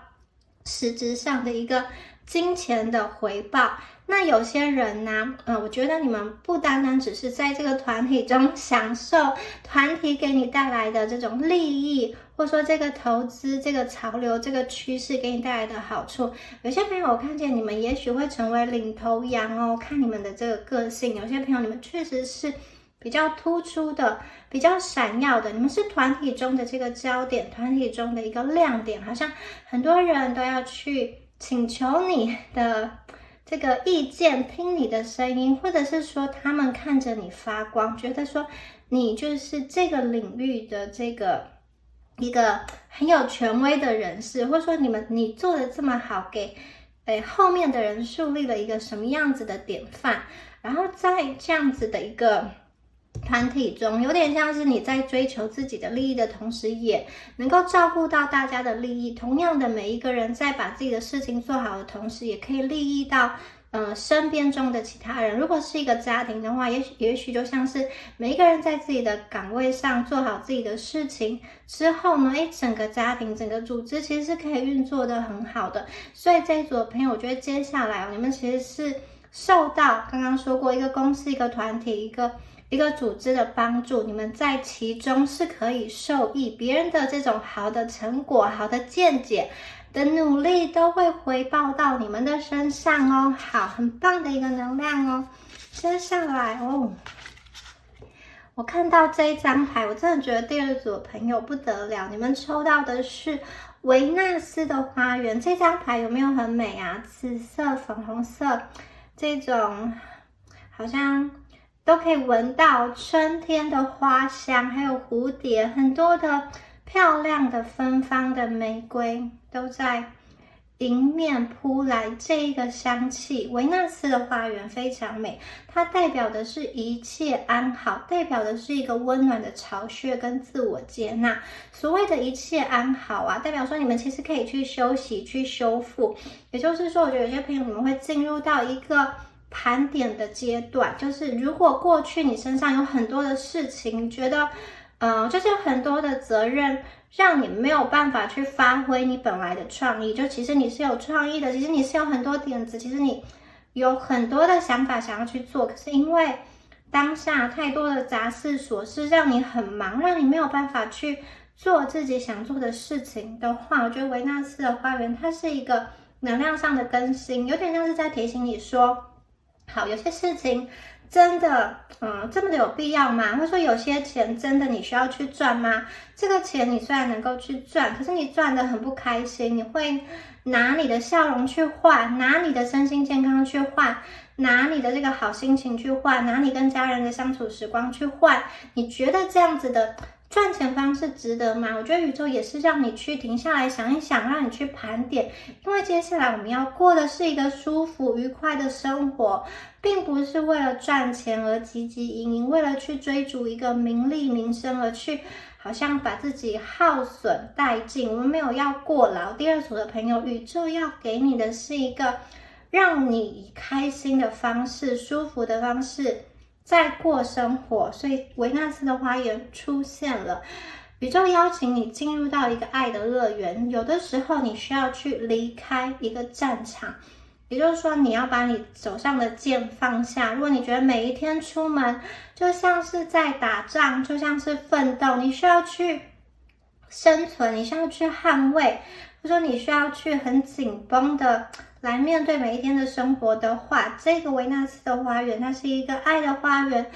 实质上的一个金钱的回报。那有些人呢，我觉得你们不单单只是在这个团体中享受团体给你带来的这种利益，或者说这个投资、这个潮流、这个趋势给你带来的好处。有些朋友我看见你们也许会成为领头羊哦，看你们的这个个性。有些朋友你们确实是比较突出的、比较闪耀的，你们是团体中的这个焦点，团体中的一个亮点，好像很多人都要去请求你的这个意见，听你的声音，或者是说他们看着你发光，觉得说你就是这个领域的这个一个很有权威的人士，或者说你做的这么好，给后面的人树立了一个什么样子的典范。然后在这样子的一个团体中，有点像是你在追求自己的利益的同时，也能够照顾到大家的利益。同样的，每一个人在把自己的事情做好的同时，也可以利益到身边中的其他人。如果是一个家庭的话，也许就像是每一个人在自己的岗位上做好自己的事情之后呢，整个家庭、整个组织其实是可以运作的很好的。所以这一组的朋友，我觉得接下来你们其实是受到刚刚说过一个公司、一个团体、一个组织的帮助，你们在其中是可以受益，别人的这种好的成果、好的见解的努力都会回报到你们的身上哦。好，很棒的一个能量哦。接下来我看到这一张牌，我真的觉得第二组的朋友不得了，你们抽到的是维纳斯的花园。这张牌有没有很美啊？紫色、粉红色这种好像都可以闻到春天的花香，还有蝴蝶，很多的漂亮的芬芳的玫瑰都在迎面扑来。这一个香气，维纳斯的花园非常美，它代表的是一切安好，代表的是一个温暖的巢穴跟自我接纳。所谓的一切安好啊，代表说你们其实可以去休息、去修复。也就是说，我觉得有些朋友你们会进入到一个盘点的阶段，就是如果过去你身上有很多的事情，觉得就是有很多的责任让你没有办法去发挥你本来的创意，就其实你是有创意的，其实你是有很多点子，其实你有很多的想法想要去做，可是因为当下太多的杂事琐事让你很忙，让你没有办法去做自己想做的事情的话，我觉得维纳斯的花园它是一个能量上的更新，有点像是在提醒你说，好，有些事情真的这么的有必要吗？或者说有些钱真的你需要去赚吗？这个钱你虽然能够去赚，可是你赚得很不开心，你会拿你的笑容去换，拿你的身心健康去换，拿你的这个好心情去换，拿你跟家人的相处时光去换，你觉得这样子的赚钱方式值得吗？我觉得宇宙也是让你去停下来想一想，让你去盘点，因为接下来我们要过的是一个舒服愉快的生活，并不是为了赚钱而汲汲营营，为了去追逐一个名利名声而去好像把自己耗损殆尽。我们没有要过劳。第二组的朋友，宇宙要给你的是一个让你以开心的方式、舒服的方式在过生活，所以维纳斯的花园出现了。宇宙邀请你进入到一个爱的乐园，有的时候你需要去离开一个战场，也就是说你要把你手上的剑放下。如果你觉得每一天出门就像是在打仗，就像是奋斗，你需要去生存，你需要去捍卫，或者说你需要去很紧绷的来面对每一天的生活的话，这个维纳斯的花园它是一个爱的花园。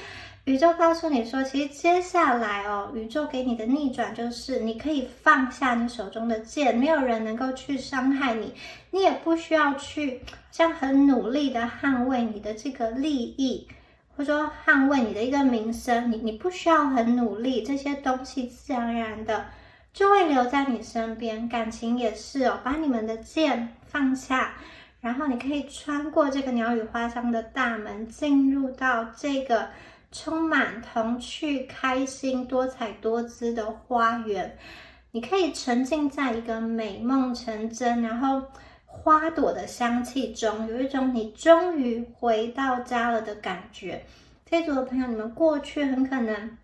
宇宙告诉你说，其实接下来宇宙给你的逆转就是你可以放下你手中的剑，没有人能够去伤害你，你也不需要去像很努力的捍卫你的这个利益，或者说捍卫你的一个名声，你不需要很努力，这些东西自然而然的就会留在你身边。感情也是把你们的剑放下，然后你可以穿过这个鸟语花香的大门，进入到这个充满童趣、开心、多彩多姿的花园。你可以沉浸在一个美梦成真，然后花朵的香气中，有一种你终于回到家了的感觉。这组的朋友，你们过去很可能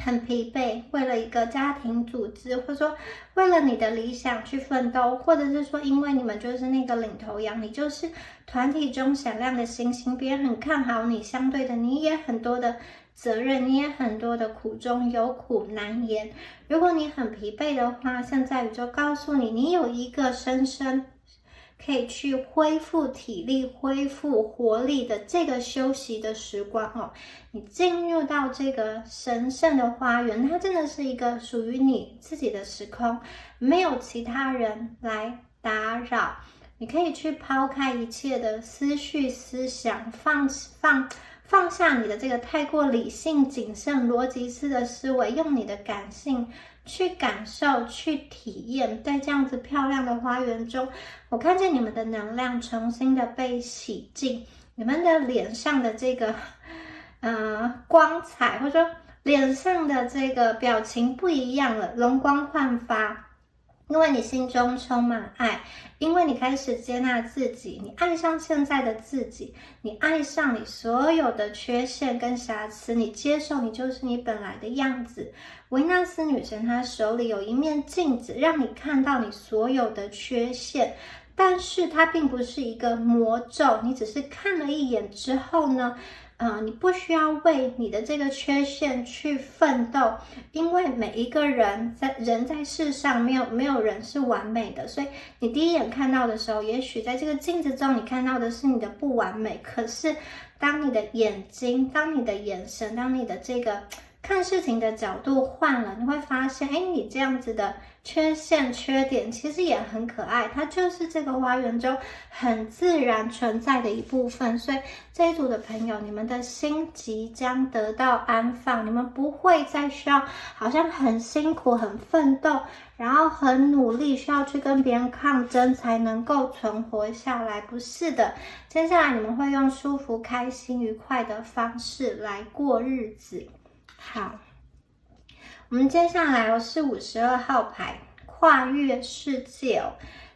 很疲惫，为了一个家庭组织，或者说为了你的理想去奋斗，或者是说因为你们就是那个领头羊，你就是团体中闪亮的星星，别人很看好你，相对的你也很多的责任，你也很多的苦中有苦难言。如果你很疲惫的话，现在宇宙告诉你，你有一个深深可以去恢复体力、恢复活力的这个休息的时光哦。你进入到这个神圣的花园，它真的是一个属于你自己的时空，没有其他人来打扰。你可以去抛开一切的思绪、思想，放下你的这个太过理性、谨慎、逻辑式的思维，用你的感性去感受、去体验。在这样子漂亮的花园中，我看见你们的能量重新的被洗净，你们的脸上的这个光彩，或者说脸上的这个表情不一样了，容光焕发。因为你心中充满爱，因为你开始接纳自己，你爱上现在的自己，你爱上你所有的缺陷跟瑕疵，你接受你就是你本来的样子。维纳斯女神她手里有一面镜子，让你看到你所有的缺陷，但是它并不是一个魔咒，你只是看了一眼之后呢，你不需要为你的这个缺陷去奋斗，因为每一个人在世上没有人是完美的，所以你第一眼看到的时候，也许在这个镜子中你看到的是你的不完美，可是当你的眼睛、当你的眼神、当你的这个看事情的角度换了，你会发现，你这样子的缺陷、缺点其实也很可爱，它就是这个花园中很自然存在的一部分。所以这一组的朋友，你们的心即将得到安放，你们不会再需要好像很辛苦、很奋斗，然后很努力，需要去跟别人抗争才能够存活下来。不是的，接下来你们会用舒服、开心、愉快的方式来过日子。好，我们接下来是52号牌，跨越世界哦，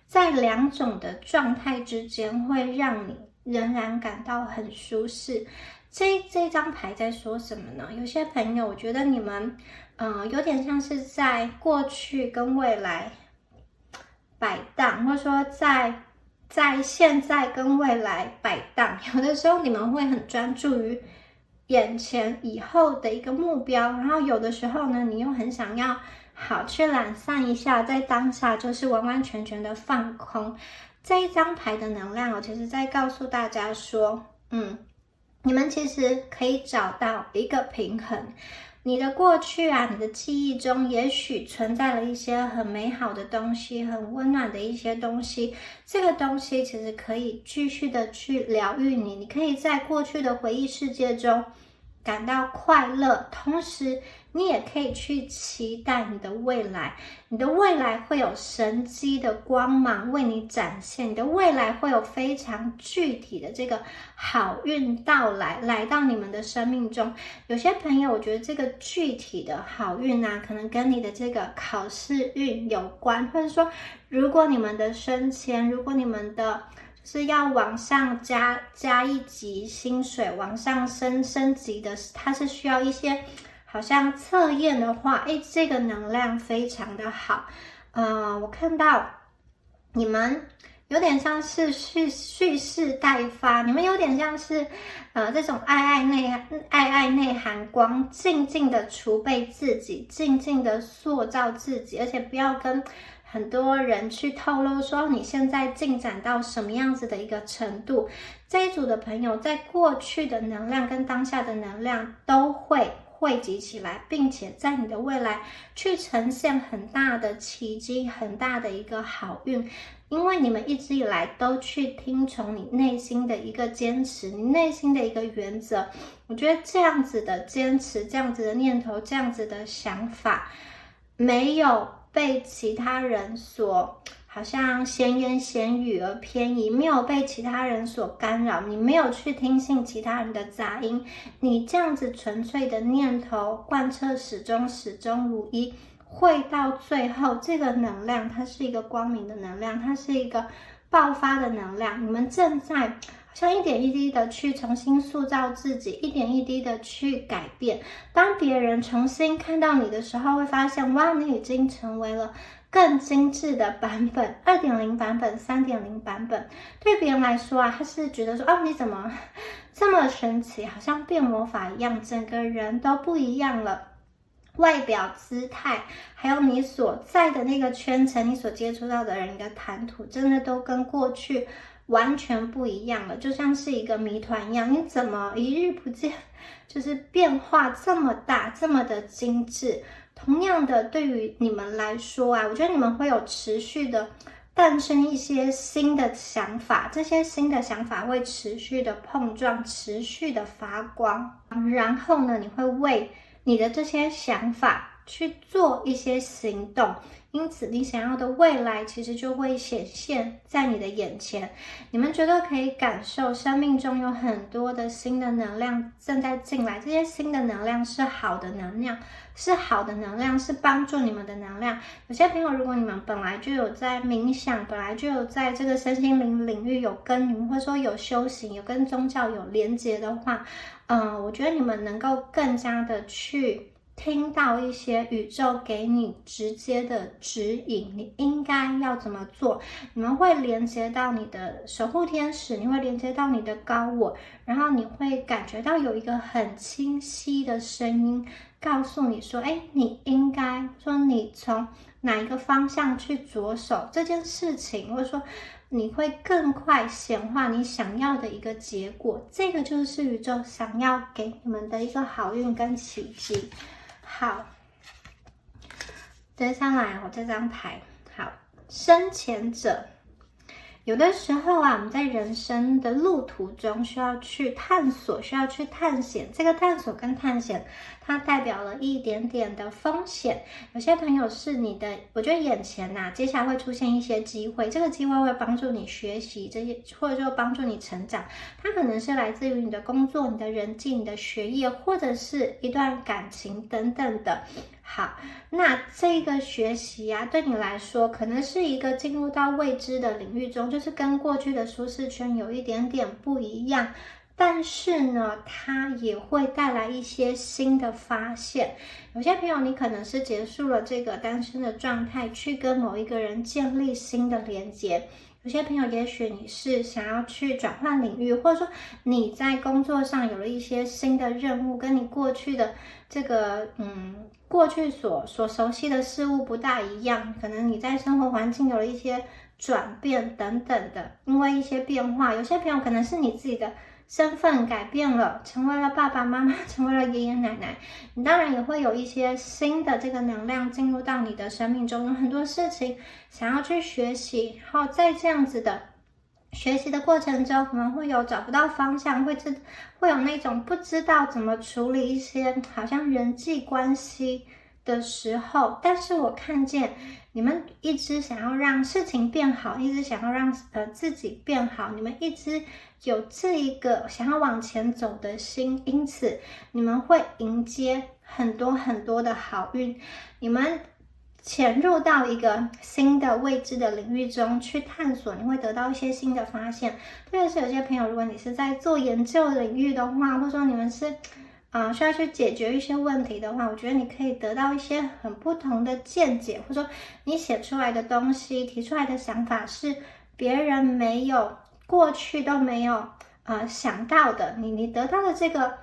在两种的状态之间会让你仍然感到很舒适。这张牌在说什么呢？有些朋友，我觉得你们有点像是在过去跟未来摆荡，或者说在现在跟未来摆荡。有的时候你们会很专注于眼前以后的一个目标，然后有的时候呢，你又很想要好去懒散一下，在当下就是完完全全的放空。这一张牌的能量其实在告诉大家说，你们其实可以找到一个平衡。你的过去你的记忆中也许存在了一些很美好的东西，很温暖的一些东西，这个东西其实可以继续的去疗愈你，你可以在过去的回忆世界中感到快乐，同时你也可以去期待你的未来，你的未来会有神机的光芒为你展现，你的未来会有非常具体的这个好运到来，来到你们的生命中。有些朋友，我觉得这个具体的好运可能跟你的这个考试运有关，或者说如果你们的升迁，如果你们的是要往上加一级薪水，往上升级的，它是需要一些好像测验的话，这个能量非常的好。我看到你们有点像是蓄势待发，你们有点像是这种爱内涵光，静静的储备自己，静静的塑造自己，而且不要跟很多人去透露说你现在进展到什么样子的一个程度。这一组的朋友在过去的能量跟当下的能量都会汇集起来，并且在你的未来去呈现很大的奇迹，很大的一个好运。因为你们一直以来都去听从你内心的一个坚持，你内心的一个原则。我觉得这样子的坚持，这样子的念头，这样子的想法，没有被其他人所好像闲言闲语而偏移，没有被其他人所干扰，你没有去听信其他人的杂音，你这样子纯粹的念头贯彻始终如一，会到最后这个能量它是一个光明的能量，它是一个爆发的能量，你们正在好像一点一滴的去重新塑造自己，一点一滴的去改变。当别人重新看到你的时候，会发现哇，你已经成为了更精致的版本， 2.0 版本、3.0 版本。对别人来说啊，他是觉得说哦，你怎么这么神奇，好像变魔法一样，整个人都不一样了。外表姿态，还有你所在的那个圈层，你所接触到的人，你的谈吐，真的都跟过去完全不一样了，就像是一个谜团一样，你怎么一日不见，就是变化这么大，这么的精致。同样的，对于你们来说啊，我觉得你们会有持续的诞生一些新的想法，这些新的想法会持续的碰撞，持续的发光，然后呢，你会为你的这些想法去做一些行动，因此你想要的未来其实就会显现在你的眼前。你们觉得可以感受生命中有很多的新的能量正在进来，这些新的能量是好的能量，是好的能量，是帮助你们的能量。有些朋友，如果你们本来就有在冥想，本来就有在这个身心灵领域有跟你们，或者说有修行，有跟宗教有连结的话，我觉得你们能够更加的去听到一些宇宙给你直接的指引，你应该要怎么做。你们会连接到你的守护天使，你会连接到你的高我，然后你会感觉到有一个很清晰的声音告诉你说，你应该说你从哪一个方向去着手这件事情，或者说你会更快显化你想要的一个结果。这个就是宇宙想要给你们的一个好运跟奇迹。好，接下来这张牌，好，深潜者。有的时候啊，我们在人生的路途中需要去探索，需要去探险。这个探索跟探险，它代表了一点点的风险。有些朋友是你的，我觉得眼前接下来会出现一些机会，这个机会会帮助你学习这些，或者说帮助你成长。它可能是来自于你的工作、你的人际、你的学业，或者是一段感情等等的。好，那这个学习对你来说可能是一个进入到未知的领域中，就是跟过去的舒适圈有一点点不一样，但是呢，它也会带来一些新的发现。有些朋友，你可能是结束了这个单身的状态，去跟某一个人建立新的连结。有些朋友，也许你是想要去转换领域，或者说你在工作上有了一些新的任务，跟你过去的这个过去所熟悉的事物不大一样，可能你在生活环境有了一些转变等等的，因为一些变化。有些朋友可能是你自己的身份改变了，成为了爸爸妈妈，成为了爷爷奶奶，你当然也会有一些新的这个能量进入到你的生命中，有很多事情想要去学习，然后在这样子的学习的过程中，可能会有找不到方向，会有那种不知道怎么处理一些好像人际关系的时候，但是我看见你们一直想要让事情变好，一直想要让自己变好，你们一直有这一个想要往前走的心，因此你们会迎接很多很多的好运。你们潜入到一个新的未知的领域中去探索，你会得到一些新的发现。特别是有些朋友，如果你是在做研究领域的话，或者说你们是需要去解决一些问题的话，我觉得你可以得到一些很不同的见解，或者说你写出来的东西，提出来的想法是别人没有，过去都没有想到的，你得到的这个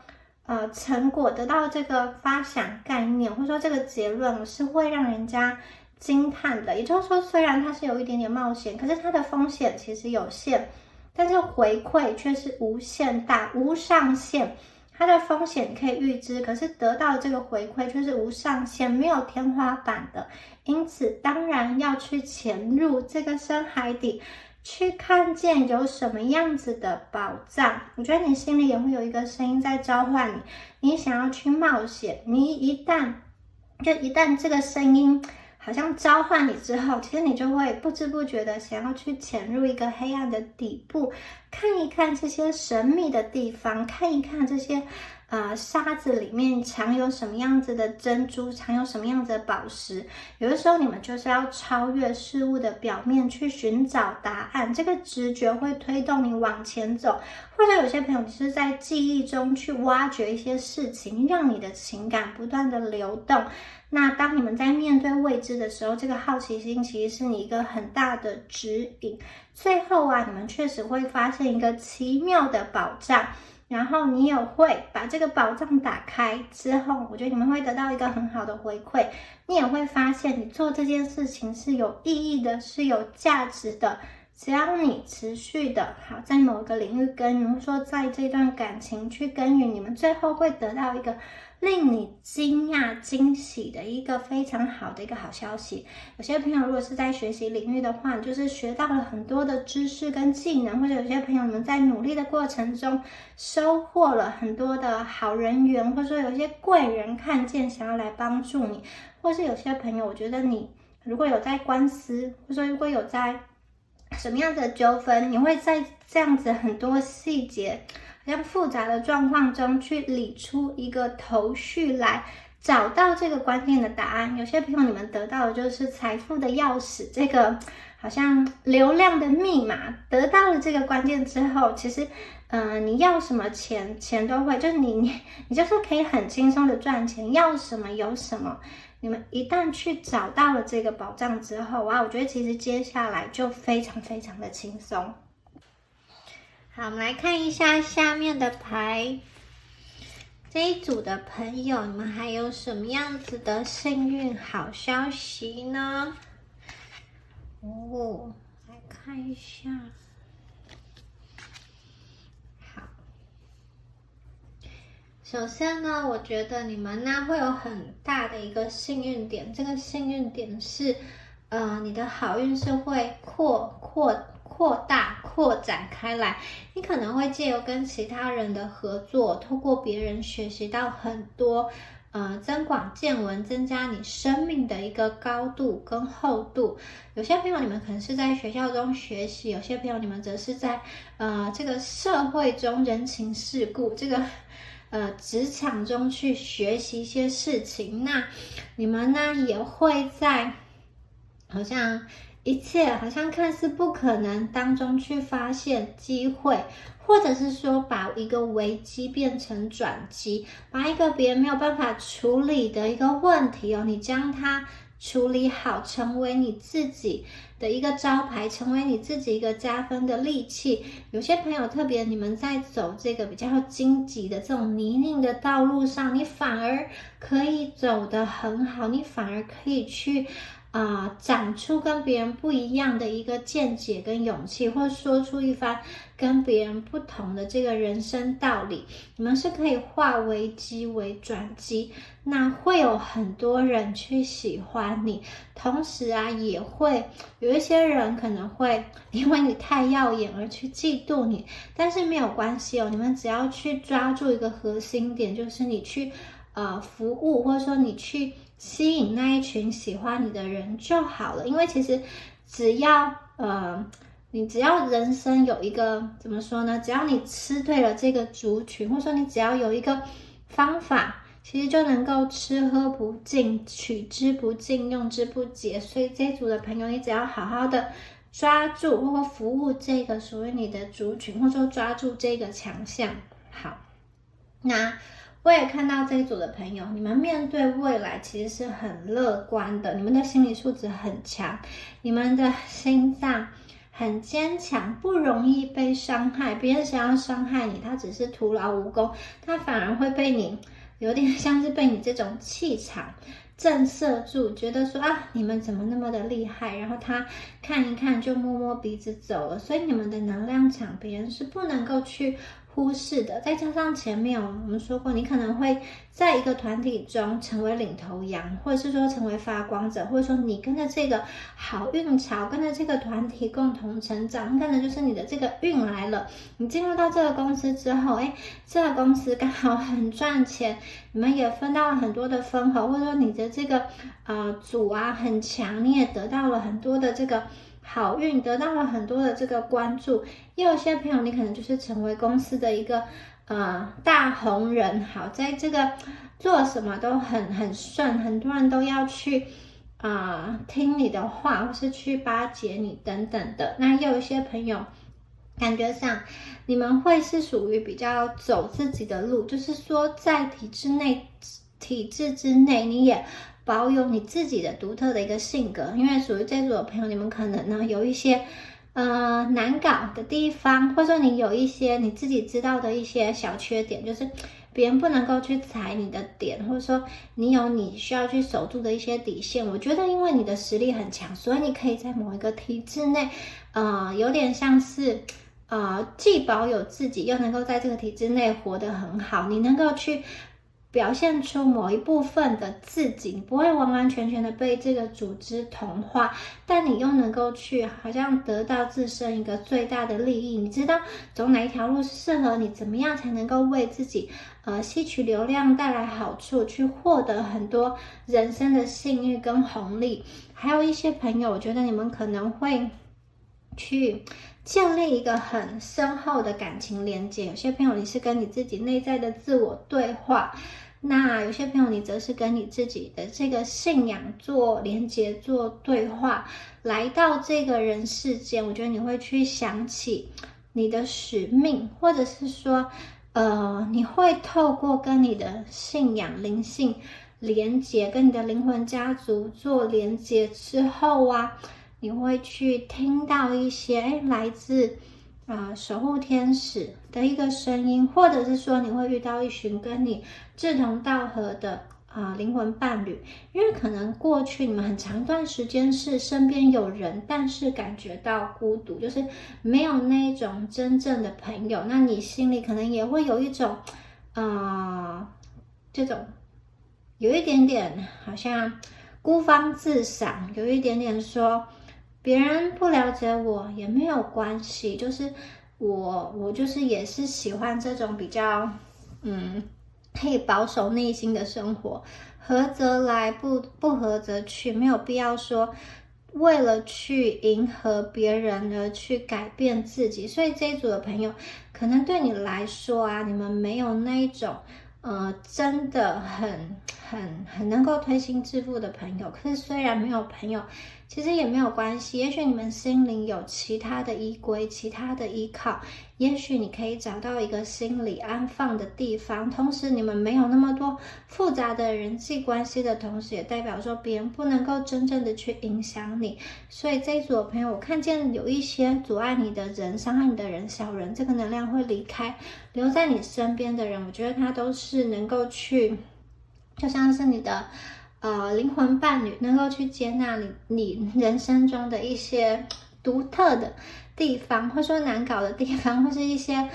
成果，得到这个发想概念，或者说这个结论是会让人家惊叹的。也就是说，虽然它是有一点点冒险，可是它的风险其实有限，但是回馈却是无限大、无上限。它的风险可以预知，可是得到这个回馈却是无上限，没有天花板的。因此，当然要去潜入这个深海底，去看见有什么样子的宝藏。我觉得你心里也会有一个声音在召唤你，你想要去冒险。你一旦这个声音好像召唤你之后，其实你就会不知不觉的想要去潜入一个黑暗的底部，看一看这些神秘的地方，看一看这些沙子里面藏有什么样子的珍珠，藏有什么样子的宝石。有的时候你们就是要超越事物的表面去寻找答案，这个直觉会推动你往前走。或者有些朋友是在记忆中去挖掘一些事情，让你的情感不断的流动。那当你们在面对未知的时候，这个好奇心其实是你一个很大的指引。最后啊，你们确实会发现一个奇妙的宝藏，然后你也会把这个宝藏打开之后，我觉得你们会得到一个很好的回馈。你也会发现你做这件事情是有意义的，是有价值的。只要你持续的好在某个领域耕耘，或者说在这段感情去耕耘，你们最后会得到一个令你惊讶惊喜的一个非常好的一个好消息。有些朋友如果是在学习领域的话，你就是学到了很多的知识跟技能，或者有些朋友你们在努力的过程中收获了很多的好人缘，或者说有一些贵人看见想要来帮助你，或是有些朋友我觉得你如果有在官司，或者说如果有在什么样子的纠纷，你会在这样子很多细节好像复杂的状况中去理出一个头绪来，找到这个关键的答案。有些朋友你们得到的就是财富的钥匙，这个好像流量的密码。得到了这个关键之后，其实你要什么钱都会，就是你就是可以很轻松的赚钱，要什么有什么。你们一旦去找到了这个宝藏之后，哇，我觉得其实接下来就非常非常的轻松。好，我们来看一下下面的牌，这一组的朋友，你们还有什么样子的幸运好消息呢？来看一下。首先呢，我觉得你们呢会有很大的一个幸运点，这个幸运点是，你的好运是会扩大、扩展开来。你可能会借由跟其他人的合作，透过别人学习到很多，增广见闻，增加你生命的一个高度跟厚度。有些朋友你们可能是在学校中学习，有些朋友你们则是在这个社会中人情世故这个。职场中去学习一些事情，那你们呢也会在好像一切好像看似不可能当中去发现机会，或者是说把一个危机变成转机，把一个别人没有办法处理的一个问题你将它处理好，成为你自己的一个招牌，成为你自己一个加分的利器。有些朋友特别你们在走这个比较荆棘的这种泥泞的道路上，你反而可以走得很好，你反而可以去长出跟别人不一样的一个见解跟勇气，或说出一番跟别人不同的这个人生道理。你们是可以化危机为转机，那会有很多人去喜欢你，同时也会有一些人可能会因为你太耀眼而去嫉妒你，但是没有关系你们只要去抓住一个核心点，就是你去服务，或者说你去吸引那一群喜欢你的人就好了。因为其实只要你只要人生有一个怎么说呢，只要你吃对了这个族群，或者说你只要有一个方法，其实就能够吃喝不尽，取之不尽，用之不竭。所以这一组的朋友，你只要好好的抓住或服务这个属于你的族群，或者说抓住这个强项。好，那我也看到这一组的朋友，你们面对未来其实是很乐观的，你们的心理素质很强，你们的心脏很坚强，不容易被伤害。别人想要伤害你，他只是徒劳无功，他反而会被你有点像是被你这种气场震慑住，觉得说你们怎么那么的厉害，然后他看一看就摸摸鼻子走了。所以你们的能量场别人是不能够去忽视的。再加上前面我们说过，你可能会在一个团体中成为领头羊，或者是说成为发光者，或者说你跟着这个好运潮，跟着这个团体共同成长，看的就是你的这个运来了。你进入到这个公司之后，这个公司刚好很赚钱，你们也分到了很多的分红，或者说你的这个组很强，你也得到了很多的这个好运，得到了很多的这个关注。也有些朋友你可能就是成为公司的一个大红人，好，在这个做什么都很顺，很多人都要去听你的话，或是去巴结你等等的。那也有一些朋友感觉上你们会是属于比较走自己的路，就是说在体制之内你也保有你自己的独特的一个性格。因为属于这组的朋友，你们可能呢有一些难搞的地方，或者说你有一些你自己知道的一些小缺点，就是别人不能够去踩你的点，或者说你有你需要去守住的一些底线。我觉得因为你的实力很强，所以你可以在某一个体制内有点像是既保有自己，又能够在这个体制内活得很好。你能够去表现出某一部分的自己，你不会完完全全的被这个组织同化，但你又能够去好像得到自身一个最大的利益。你知道走哪一条路是适合你，怎么样才能够为自己吸取流量带来好处，去获得很多人生的幸运跟红利。还有一些朋友，我觉得你们可能会去建立一个很深厚的感情连接。有些朋友你是跟你自己内在的自我对话，那有些朋友你则是跟你自己的这个信仰做连接做对话。来到这个人世间，我觉得你会去想起你的使命，或者是说你会透过跟你的信仰灵性连接，跟你的灵魂家族做连接之后你会去听到一些来自守护天使的一个声音，或者是说你会遇到一群跟你志同道合的灵魂伴侣。因为可能过去你们很长一段时间是身边有人，但是感觉到孤独，就是没有那一种真正的朋友。那你心里可能也会有一种这种有一点点好像孤芳自赏，有一点点说别人不了解我也没有关系，就是我就是也是喜欢这种比较可以保守内心的生活，合则来，不合则去，没有必要说为了去迎合别人而去改变自己。所以这一组的朋友可能对你来说你们没有那一种真的很能够推心置腹的朋友。可是虽然没有朋友，其实也没有关系，也许你们心灵有其他的依归，其他的依靠，也许你可以找到一个心理安放的地方。同时你们没有那么多复杂的人际关系的同时，也代表说别人不能够真正的去影响你。所以这一组的朋友，我看见有一些阻碍你的人，伤害你的人，小人，这个能量会离开，留在你身边的人，我觉得他都是能够去，就像是你的灵魂伴侣，能够去接纳你人生中的一些独特的地方，或者说难搞的地方，或是一些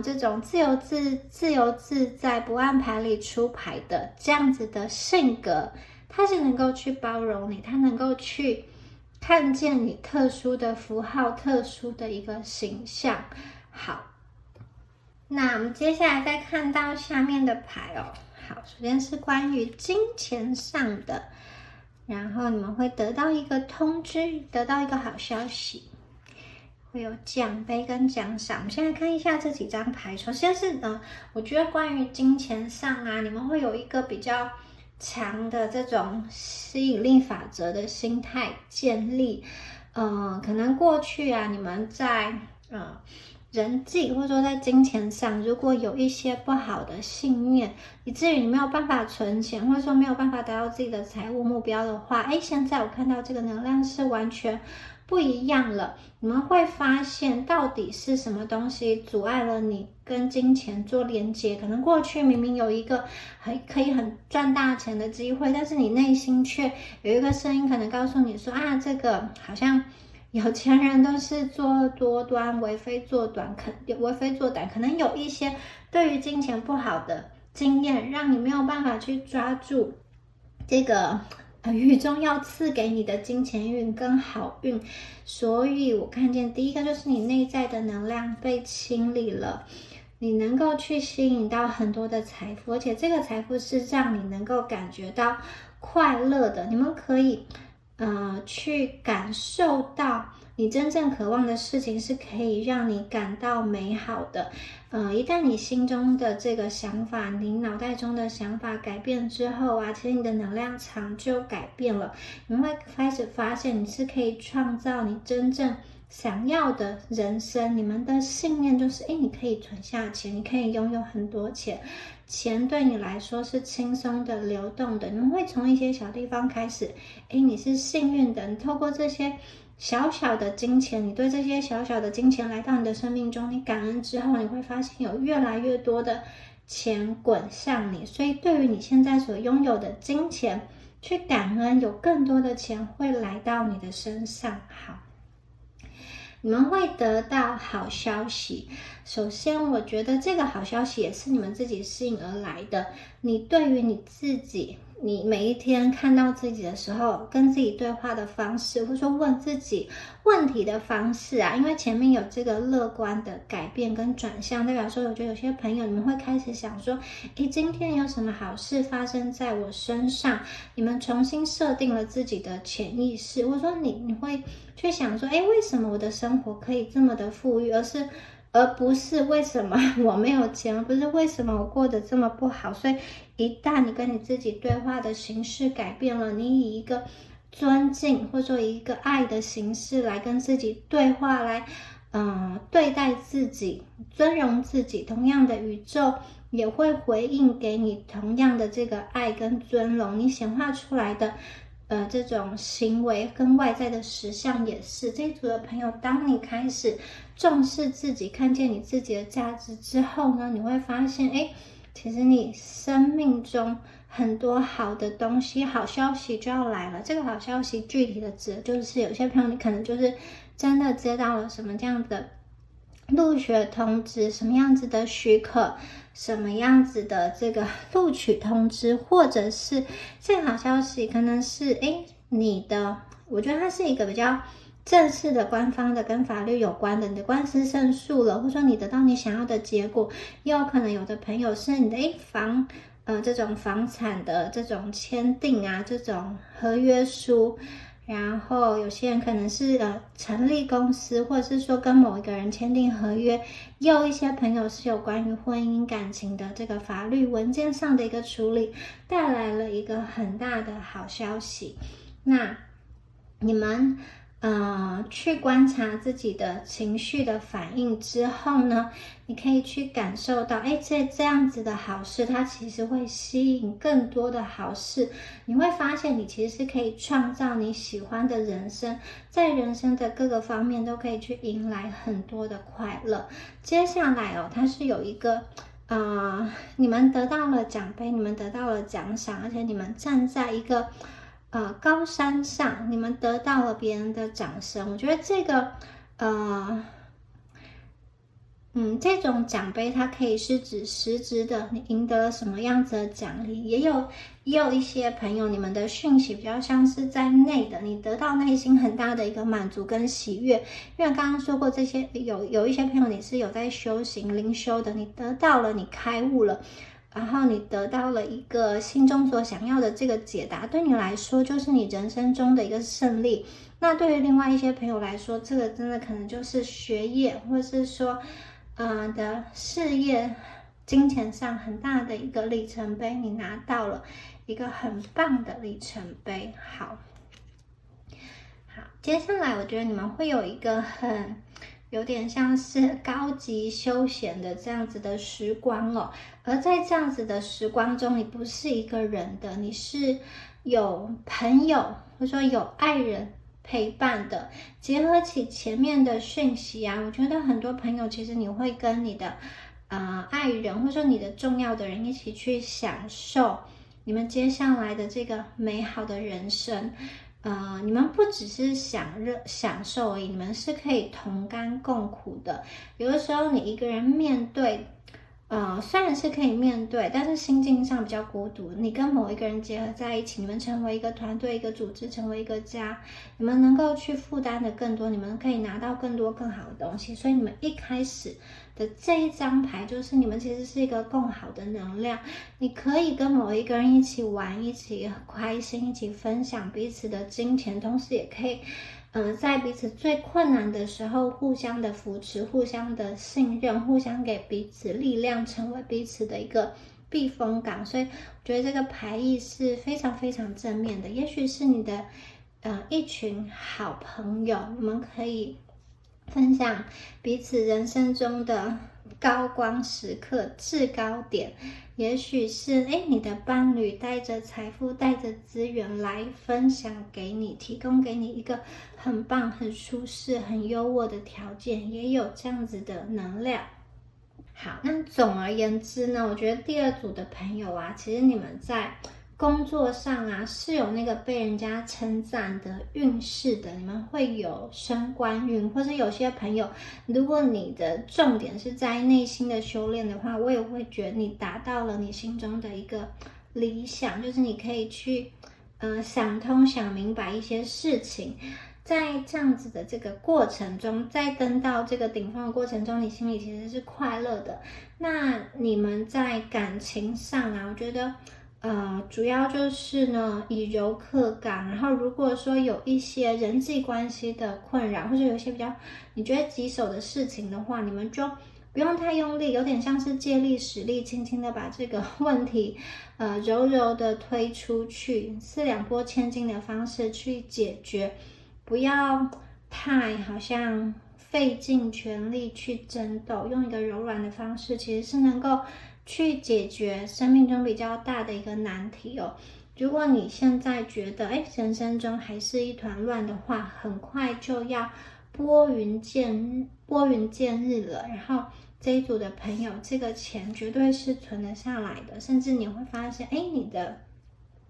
这种自由自在不按牌理出牌的这样子的性格，他是能够去包容你，他能够去看见你特殊的符号，特殊的一个形象。好，那我们接下来再看到下面的牌好，首先是关于金钱上的，然后你们会得到一个通知，得到一个好消息，会有奖杯跟奖赏。我们现在看一下这几张牌。首先是我觉得关于金钱上你们会有一个比较强的这种吸引力法则的心态建立。可能过去你们在人际或者说在金钱上，如果有一些不好的信念，以至于你没有办法存钱，或者说没有办法达到自己的财务目标的话，现在我看到这个能量是完全不一样了。你们会发现到底是什么东西阻碍了你跟金钱做连接。可能过去明明有一个可以很赚大钱的机会，但是你内心却有一个声音可能告诉你说这个好像有钱人都是作恶多端，为非作歹，可能有一些对于金钱不好的经验，让你没有办法去抓住这个宇宙要赐给你的金钱运跟好运。所以我看见第一个就是你内在的能量被清理了，你能够去吸引到很多的财富，而且这个财富是让你能够感觉到快乐的。你们可以去感受到你真正渴望的事情是可以让你感到美好的。一旦你心中的这个想法，你脑袋中的想法改变之后啊，其实你的能量场就改变了。你会开始发现你是可以创造你真正想要的人生。你们的信念就是，你可以存下钱，你可以拥有很多钱，钱对你来说是轻松的、流动的。你们会从一些小地方开始，你是幸运的，你透过这些小小的金钱，你对这些小小的金钱来到你的生命中，你感恩之后，你会发现有越来越多的钱滚向你。所以对于你现在所拥有的金钱，去感恩，有更多的钱会来到你的身上。好，你们会得到好消息。首先，我觉得这个好消息也是你们自己吸引而来的。你对于你自己，你每一天看到自己的时候，跟自己对话的方式，或者说问自己问题的方式啊，因为前面有这个乐观的改变跟转向，代表说，我觉得有些朋友你们会开始想说，今天有什么好事发生在我身上？你们重新设定了自己的潜意识，或者说你会去想说，为什么我的生活可以这么的富裕，而不是为什么我没有钱，而不是为什么我过得这么不好。所以一旦你跟你自己对话的形式改变了，你以一个尊敬或者说以一个爱的形式来跟自己对话，来对待自己，尊荣自己，同样的宇宙也会回应给你同样的这个爱跟尊荣。你显化出来的这种行为跟外在的实相也是。这一组的朋友，当你开始重视自己，看见你自己的价值之后呢，你会发现其实你生命中很多好的东西，好消息就要来了。这个好消息具体的指的就是有些朋友你可能就是真的接到了什么这样的入学通知，什么样子的许可，什么样子的这个录取通知，或者是这个好消息可能是你的，我觉得它是一个比较正式的、官方的、跟法律有关的，你的官司胜诉了，或者说你得到你想要的结果。也有可能有的朋友是你的这种房产的这种签订啊，这种合约书。然后有些人可能是成立公司，或者是说跟某一个人签订合约。也有一些朋友是有关于婚姻感情的这个法律文件上的一个处理，带来了一个很大的好消息。那你们去观察自己的情绪的反应之后呢，你可以去感受到这样子的好事，它其实会吸引更多的好事。你会发现你其实是可以创造你喜欢的人生，在人生的各个方面都可以去迎来很多的快乐。接下来它是有一个你们得到了奖杯，你们得到了奖赏，而且你们站在一个高山上，你们得到了别人的掌声。我觉得这个这种奖杯它可以是指实质的你赢得了什么样子的奖励，也有一些朋友你们的讯息比较像是在内的，你得到内心很大的一个满足跟喜悦。因为刚刚说过，这些有一些朋友你是有在修行灵修的，你得到了，你开悟了，然后你得到了一个心中所想要的这个解答，对你来说就是你人生中的一个胜利。那对于另外一些朋友来说，这个真的可能就是学业，或是说的事业、金钱上很大的一个里程碑，你拿到了一个很棒的里程碑。好，接下来我觉得你们会有一个有点像是高级休闲的这样子的时光哦。而在这样子的时光中，你不是一个人的，你是有朋友或者说有爱人陪伴的。结合起前面的讯息啊，我觉得很多朋友其实你会跟你的爱人或者说你的重要的人一起去享受你们接下来的这个美好的人生。你们不只是享受而已，你们是可以同甘共苦的。有的时候你一个人面对虽然是可以面对，但是心境上比较孤独。你跟某一个人结合在一起，你们成为一个团队、一个组织，成为一个家，你们能够去负担的更多，你们可以拿到更多更好的东西。所以你们一开始的这一张牌就是你们其实是一个更好的能量。你可以跟某一个人一起玩，一起开心，一起分享彼此的金钱，同时也可以在彼此最困难的时候，互相的扶持，互相的信任，互相给彼此力量，成为彼此的一个避风港。所以我觉得这个牌意是非常非常正面的。也许是你的一群好朋友，你们可以分享彼此人生中的高光时刻、制高点。也许是你的伴侣带着财富、带着资源来分享给你，提供给你一个很棒、很舒适、很优渥的条件，也有这样子的能量。好，那总而言之呢，我觉得第二组的朋友啊，其实你们在工作上啊是有那个被人家称赞的运势的，你们会有升官运，或者有些朋友，如果你的重点是在内心的修炼的话，我也会觉得你达到了你心中的一个理想，就是你可以去想通想明白一些事情。在这样子的这个过程中，在登到这个顶峰的过程中，你心里其实是快乐的。那你们在感情上啊，我觉得主要就是呢以柔克刚，然后如果说有一些人际关系的困扰，或者有一些比较你觉得棘手的事情的话，你们就不用太用力，有点像是借力使力，轻轻的把这个问题柔柔的推出去，四两拨千斤的方式去解决，不要太好像费尽全力去争斗，用一个柔软的方式，其实是能够去解决生命中比较大的一个难题哦。如果你现在觉得人生中还是一团乱的话，很快就要拨云见日了。然后这一组的朋友，这个钱绝对是存得下来的，甚至你会发现你的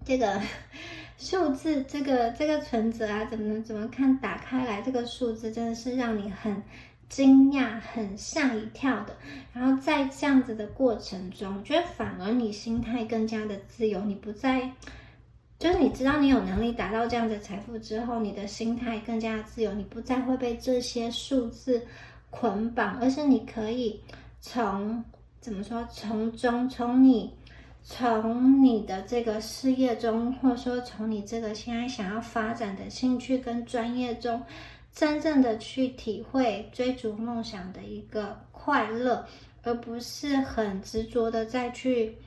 这个数字，这个存折啊，怎么看打开来，这个数字真的是让你很惊讶、很吓一跳的。然后在这样子的过程中，我觉得反而你心态更加的自由，你不再就是你知道你有能力达到这样的财富之后，你的心态更加的自由，你不再会被这些数字捆绑，而是你可以从你的这个事业中，或者说从你这个现在想要发展的兴趣跟专业中，真正的去体会追逐梦想的一个快乐，而不是很执着的再去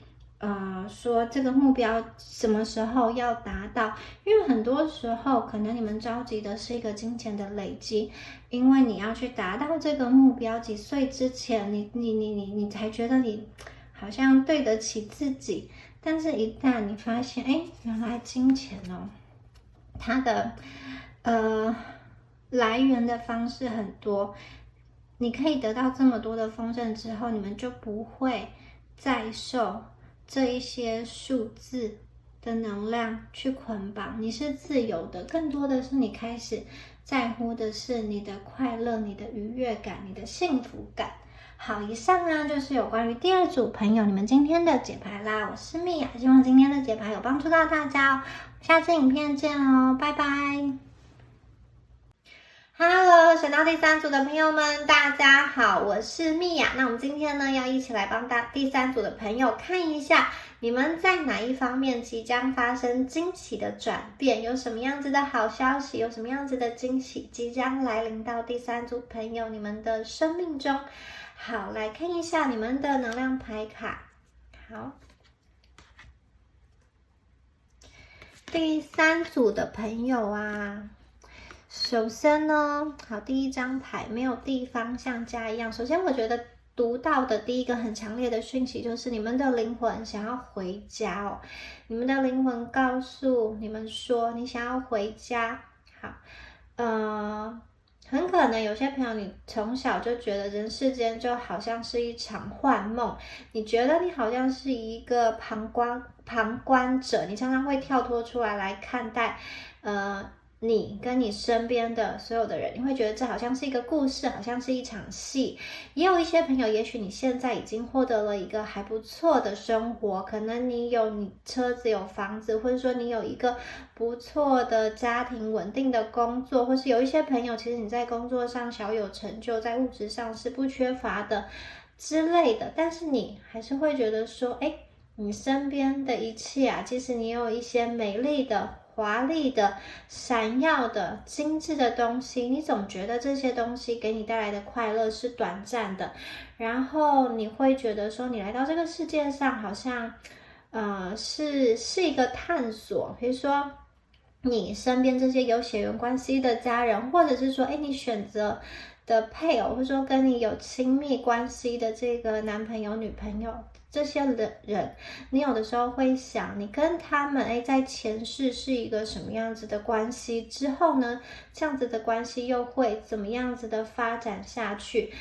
说这个目标什么时候要达到。因为很多时候可能你们着急的是一个金钱的累积，因为你要去达到这个目标，几岁之前你才觉得你好像对得起自己。但是一旦你发现原来金钱它的来源的方式很多，你可以得到这么多的丰盛之后，你们就不会再受这一些数字的能量去捆绑，你是自由的，更多的是你开始在乎的是你的快乐、你的愉悦感、你的幸福感。好，以上呢就是有关于第二组朋友你们今天的解牌啦。我是蜜雅，希望今天的解牌有帮助到大家哦。下次影片见哦，拜拜。Hello， 选到第三组的朋友们，大家好，我是蜜雅。那我们今天呢，要一起来帮第三组的朋友看一下，你们在哪一方面即将发生惊喜的转变，有什么样子的好消息，有什么样子的惊喜即将来临到第三组朋友你们的生命中。好，来看一下你们的能量牌卡。好，第三组的朋友啊，首先呢，好，第一张牌没有地方像家一样。首先我觉得读到的第一个很强烈的讯息就是你们的灵魂想要回家哦。你们的灵魂告诉你们说你想要回家。好，很可能有些朋友你从小就觉得人世间就好像是一场幻梦，你觉得你好像是一个旁观者，你常常会跳脱出来看待你跟你身边的所有的人，你会觉得这好像是一个故事，好像是一场戏。也有一些朋友，也许你现在已经获得了一个还不错的生活，可能你车子有房子，或者说你有一个不错的家庭稳定的工作，或是有一些朋友其实你在工作上小有成就，在物质上是不缺乏的之类的，但是你还是会觉得说你身边的一切啊，其实你有一些美丽的华丽的、闪耀的、精致的东西，你总觉得这些东西给你带来的快乐是短暂的，然后你会觉得说，你来到这个世界上好像，是一个探索，比如说你身边这些有血缘关系的家人，或者是说，你选择的配偶，或者说跟你有亲密关系的这个男朋友、女朋友，这些人，你有的时候会想，你跟他们在前世是一个什么样子的关系，之后呢，这样子的关系又会怎么样子的发展下去？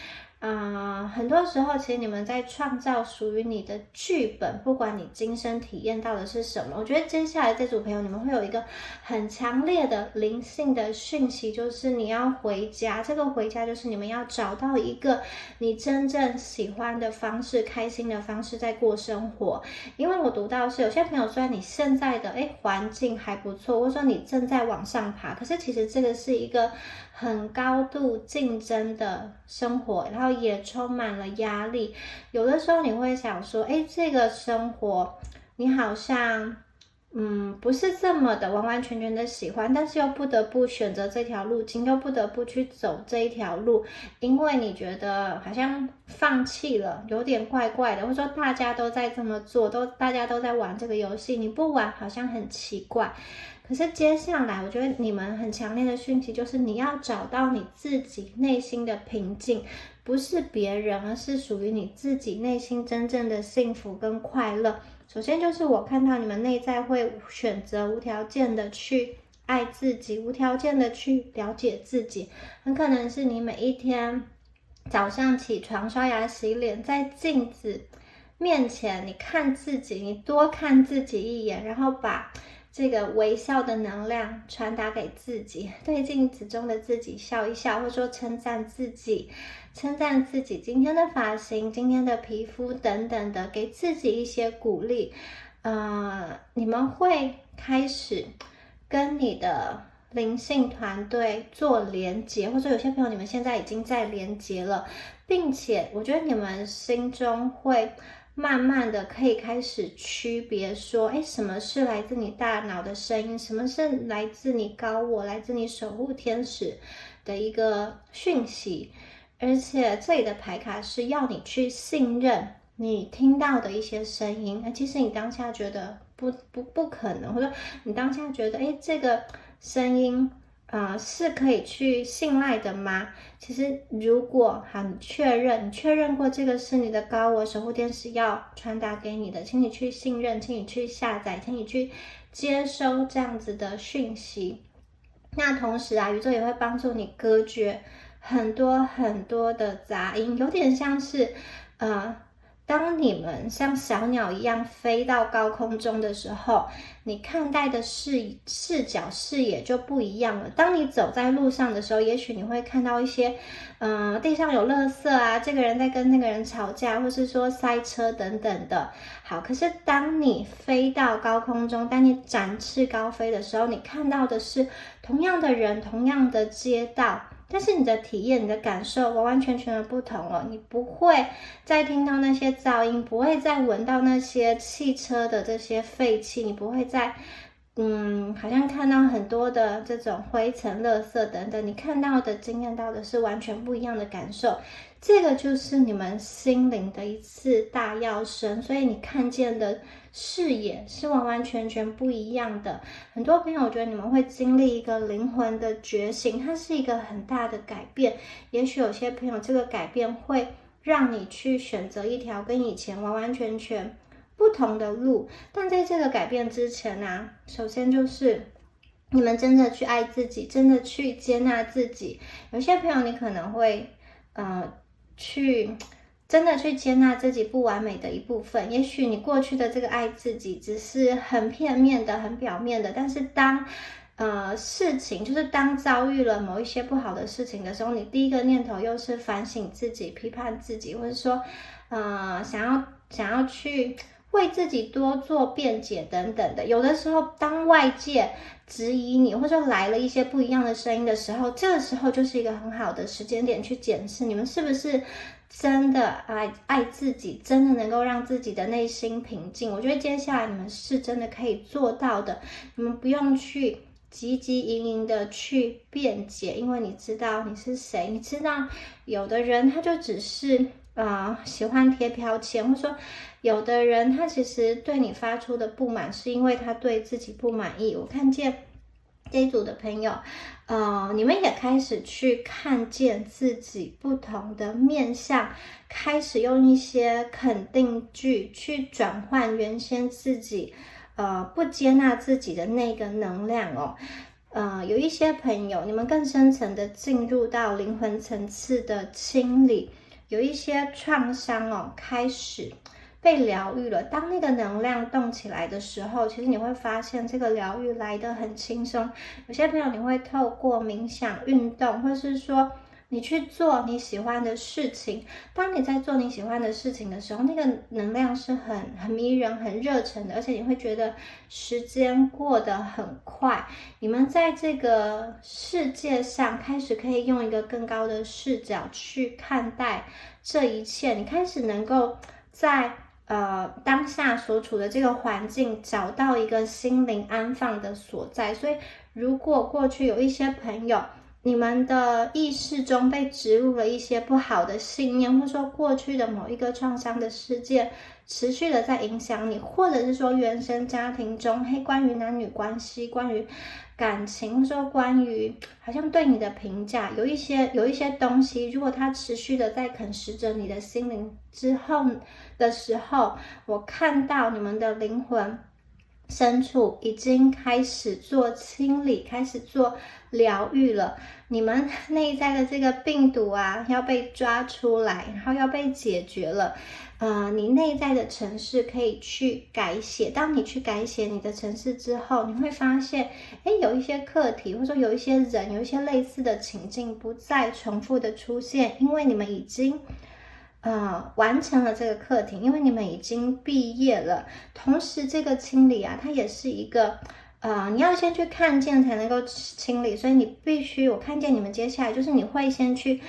很多时候其实你们在创造属于你的剧本，不管你今生体验到的是什么，我觉得接下来这组朋友你们会有一个很强烈的灵性的讯息，就是你要回家，这个回家就是你们要找到一个你真正喜欢的方式，开心的方式在过生活。因为我读到是有些朋友虽然你现在的环境还不错，或者说你正在往上爬，可是其实这个是一个很高度竞争的生活，然后也充满了压力。有的时候你会想说，这个生活你好像不是这么的完完全全的喜欢，但是又不得不选择这条路径，又不得不去走这一条路，因为你觉得好像放弃了有点怪怪的，或者说大家都在这么做，大家都在玩这个游戏，你不玩好像很奇怪。可是接下来我觉得你们很强烈的讯息就是你要找到你自己内心的平静，不是别人，而是属于你自己内心真正的幸福跟快乐。首先就是我看到你们内在会选择无条件的去爱自己，无条件的去了解自己，很可能是你每一天早上起床刷牙洗脸，在镜子面前你看自己，你多看自己一眼，然后把这个微笑的能量传达给自己，对镜子中的自己笑一笑，或者说称赞自己今天的发型、今天的皮肤等等的，给自己一些鼓励。你们会开始跟你的灵性团队做连结，或者有些朋友你们现在已经在连结了，并且我觉得你们心中会慢慢的可以开始区别说，什么是来自你大脑的声音，什么是来自你高我，来自你守护天使的一个讯息。而且这里的牌卡是要你去信任你听到的一些声音，其实你当下觉得不可能，或者你当下觉得这个声音是可以去信赖的吗？其实如果你确认过这个是你的高我守护天使要传达给你的，请你去信任，请你去下载，请你去接收这样子的讯息。那同时宇宙也会帮助你隔绝很多很多的杂音，有点像是当你们像小鸟一样飞到高空中的时候，你看待的视角视野就不一样了。当你走在路上的时候，也许你会看到一些地上有垃圾这个人在跟那个人吵架，或是说塞车等等的。好，可是当你飞到高空中，当你展翅高飞的时候，你看到的是同样的人，同样的街道，但是你的体验、你的感受完完全全的不同了。你不会再听到那些噪音，不会再闻到那些汽车的这些废气，你不会再好像看到很多的这种灰尘、垃圾等等，你看到的、经验到的是完全不一样的感受。这个就是你们心灵的一次大跃升，所以你看见的视野是完完全全不一样的。很多朋友我觉得你们会经历一个灵魂的觉醒，它是一个很大的改变。也许有些朋友这个改变会让你去选择一条跟以前完完全全不同的路，但在这个改变之前首先就是你们真的去爱自己，真的去接纳自己。有些朋友你可能会真的去接纳自己不完美的一部分，也许你过去的这个爱自己只是很片面的、很表面的，但是当事情就是当遭遇了某一些不好的事情的时候，你第一个念头又是反省自己、批判自己，或者说想要去为自己多做辩解等等的。有的时候当外界质疑你，或者来了一些不一样的声音的时候，这个时候就是一个很好的时间点去检视你们是不是真的爱自己，真的能够让自己的内心平静。我觉得接下来你们是真的可以做到的，你们不用去汲汲营营的去辩解，因为你知道你是谁，你知道有的人他就只是喜欢贴标签，或者说有的人他其实对你发出的不满是因为他对自己不满意。我看见这一组的朋友你们也开始去看见自己不同的面向，开始用一些肯定句去转换原先自己不接纳自己的那个能量有一些朋友你们更深层的进入到灵魂层次的清理，有一些创伤开始被疗愈了。当那个能量动起来的时候，其实你会发现这个疗愈来得很轻松。有些朋友你会透过冥想、运动，或是说你去做你喜欢的事情。当你在做你喜欢的事情的时候，那个能量是很迷人、很热忱的，而且你会觉得时间过得很快。你们在这个世界上开始可以用一个更高的视角去看待这一切，你开始能够在当下所处的这个环境找到一个心灵安放的所在。所以如果过去有一些朋友你们的意识中被植入了一些不好的信念，或者说过去的某一个创伤的事件持续的在影响你，或者是说原生家庭中关于男女关系、关于感情，或者说关于好像对你的评价，有一些东西，如果它持续的在啃食着你的心灵之后的时候，我看到你们的灵魂深处已经开始做清理，开始做疗愈了。你们内在的这个病毒要被抓出来，然后要被解决了。你内在的程式可以去改写。当你去改写你的程式之后，你会发现有一些课题，或者说有一些人，有一些类似的情境不再重复的出现，因为你们已经完成了这个课题，因为你们已经毕业了。同时这个清理它也是一个你要先去看见才能够清理，所以你必须我看见你们接下来就是你会先去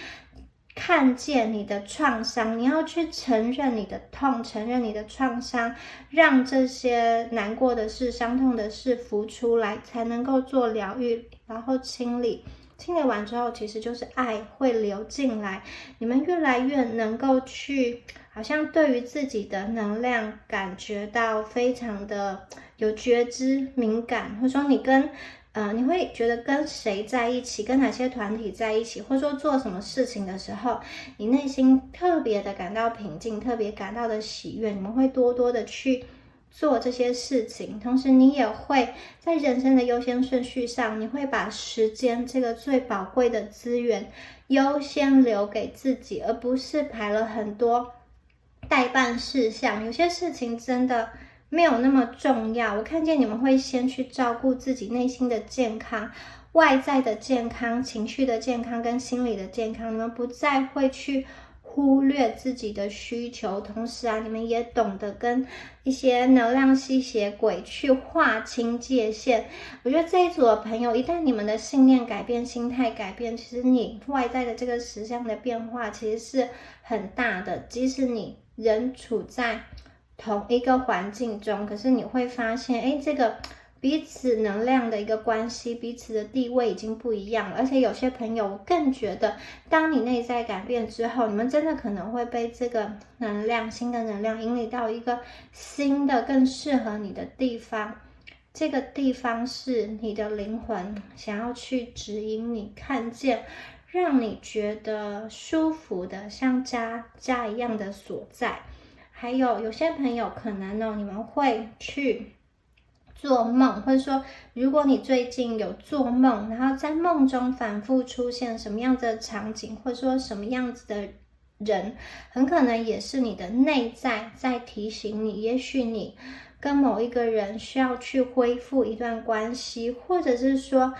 看见你的创伤，你要去承认你的痛，承认你的创伤，让这些难过的事、伤痛的事浮出来，才能够做疗愈，然后清理。清理完之后，其实就是爱会流进来，你们越来越能够去好像对于自己的能量感觉到非常的有觉知、敏感，或者说你会觉得跟谁在一起，跟哪些团体在一起，或者说做什么事情的时候，你内心特别的感到平静，特别感到的喜悦，你们会多多的去做这些事情。同时你也会在人生的优先顺序上，你会把时间这个最宝贵的资源优先留给自己，而不是排了很多待办事项。有些事情真的没有那么重要，我看见你们会先去照顾自己内心的健康、外在的健康、情绪的健康跟心理的健康，你们不再会去忽略自己的需求。同时你们也懂得跟一些能量吸血鬼去划清界限。我觉得这一组的朋友，一旦你们的信念改变、心态改变，其实你外在的这个实相的变化其实是很大的。即使你人处在同一个环境中，可是你会发现这个彼此能量的一个关系，彼此的地位已经不一样了。而且有些朋友我更觉得，当你内在改变之后，你们真的可能会被这个能量、新的能量引领到一个新的更适合你的地方。这个地方是你的灵魂想要去指引你看见，让你觉得舒服的，像家一样的所在。还有些朋友可能你们会去做梦，或者说如果你最近有做梦，然后在梦中反复出现什么样子的场景，或者说什么样子的人，很可能也是你的内在在提醒你，也许你跟某一个人需要去恢复一段关系，或者是说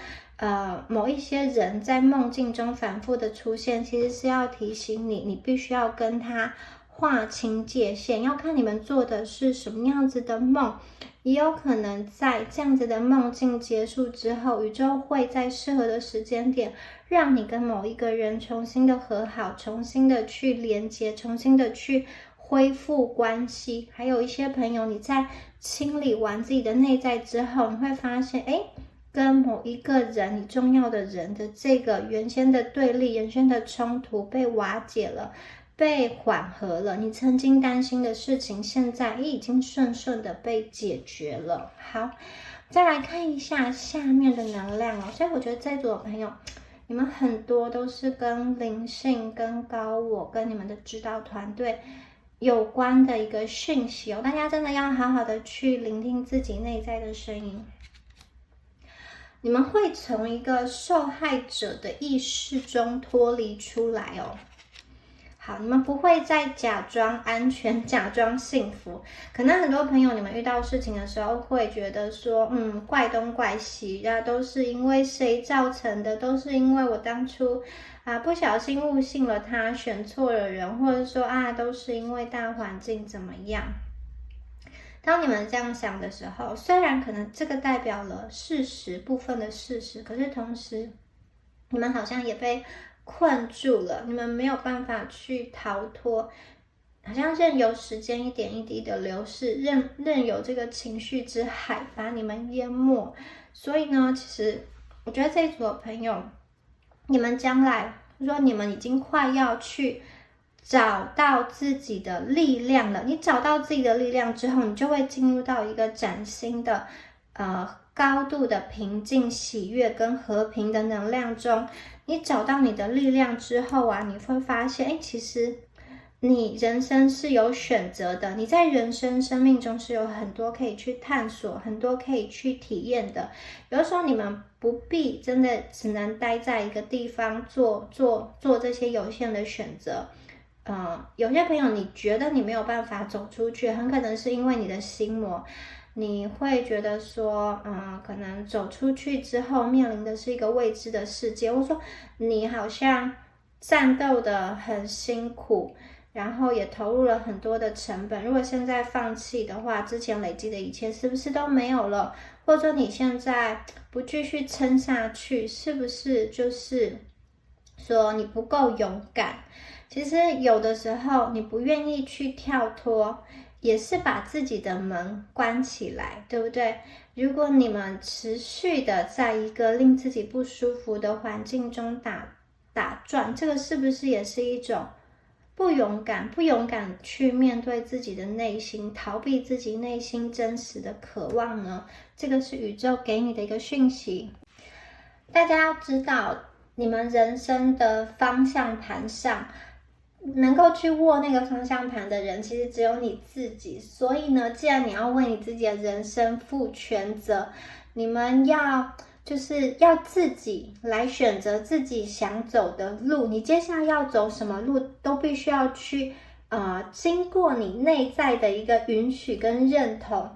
某一些人在梦境中反复的出现，其实是要提醒你，你必须要跟他划清界限，要看你们做的是什么样子的梦，也有可能在这样子的梦境结束之后，宇宙会在适合的时间点，让你跟某一个人重新的和好，重新的去连接，重新的去恢复关系。还有一些朋友，你在清理完自己的内在之后，你会发现，跟某一个人，你重要的人的这个原先的对立、原先的冲突被瓦解了，被缓和了，你曾经担心的事情，现在已经顺顺的被解决了。好，再来看一下下面的能量哦。所以我觉得这组的朋友，你们很多都是跟灵性、跟高我、跟你们的指导团队有关的一个讯息哦。大家真的要好好的去聆听自己内在的声音。你们会从一个受害者的意识中脱离出来哦。好，你们不会再假装安全、假装幸福。可能很多朋友，你们遇到事情的时候会觉得说，怪东怪西，都是因为谁造成的，都是因为我当初不小心误信了他，选错了人，或者说都是因为大环境怎么样。当你们这样想的时候，虽然可能这个代表了事实，部分的事实，可是同时你们好像也被困住了，你们没有办法去逃脱，好像任由时间一点一滴的流逝，任由这个情绪之海把你们淹没。所以呢，其实我觉得这一组的朋友，你们将来说你们已经快要去找到自己的力量了，你找到自己的力量之后，你就会进入到一个崭新的高度的平静、喜悦跟和平的能量中。你找到你的力量之后你会发现其实你人生是有选择的，你在人生生命中是有很多可以去探索，很多可以去体验的。有的时候你们不必真的只能待在一个地方做这些有限的选择。有些朋友你觉得你没有办法走出去，很可能是因为你的心魔，你会觉得说可能走出去之后面临的是一个未知的世界，或者说你好像战斗的很辛苦，然后也投入了很多的成本，如果现在放弃的话，之前累积的一切是不是都没有了？或者说你现在不继续撑下去，是不是就是说你不够勇敢？其实有的时候你不愿意去跳脱，也是把自己的门关起来，对不对？如果你们持续的在一个令自己不舒服的环境中打转，这个是不是也是一种不勇敢去面对自己的内心，逃避自己内心真实的渴望呢？这个是宇宙给你的一个讯息。大家要知道，你们人生的方向盘上能够去握那个方向盘的人，其实只有你自己。所以呢，既然你要为你自己的人生负全责，你们要自己来选择自己想走的路。你接下来要走什么路，都必须要去经过你内在的一个允许跟认同。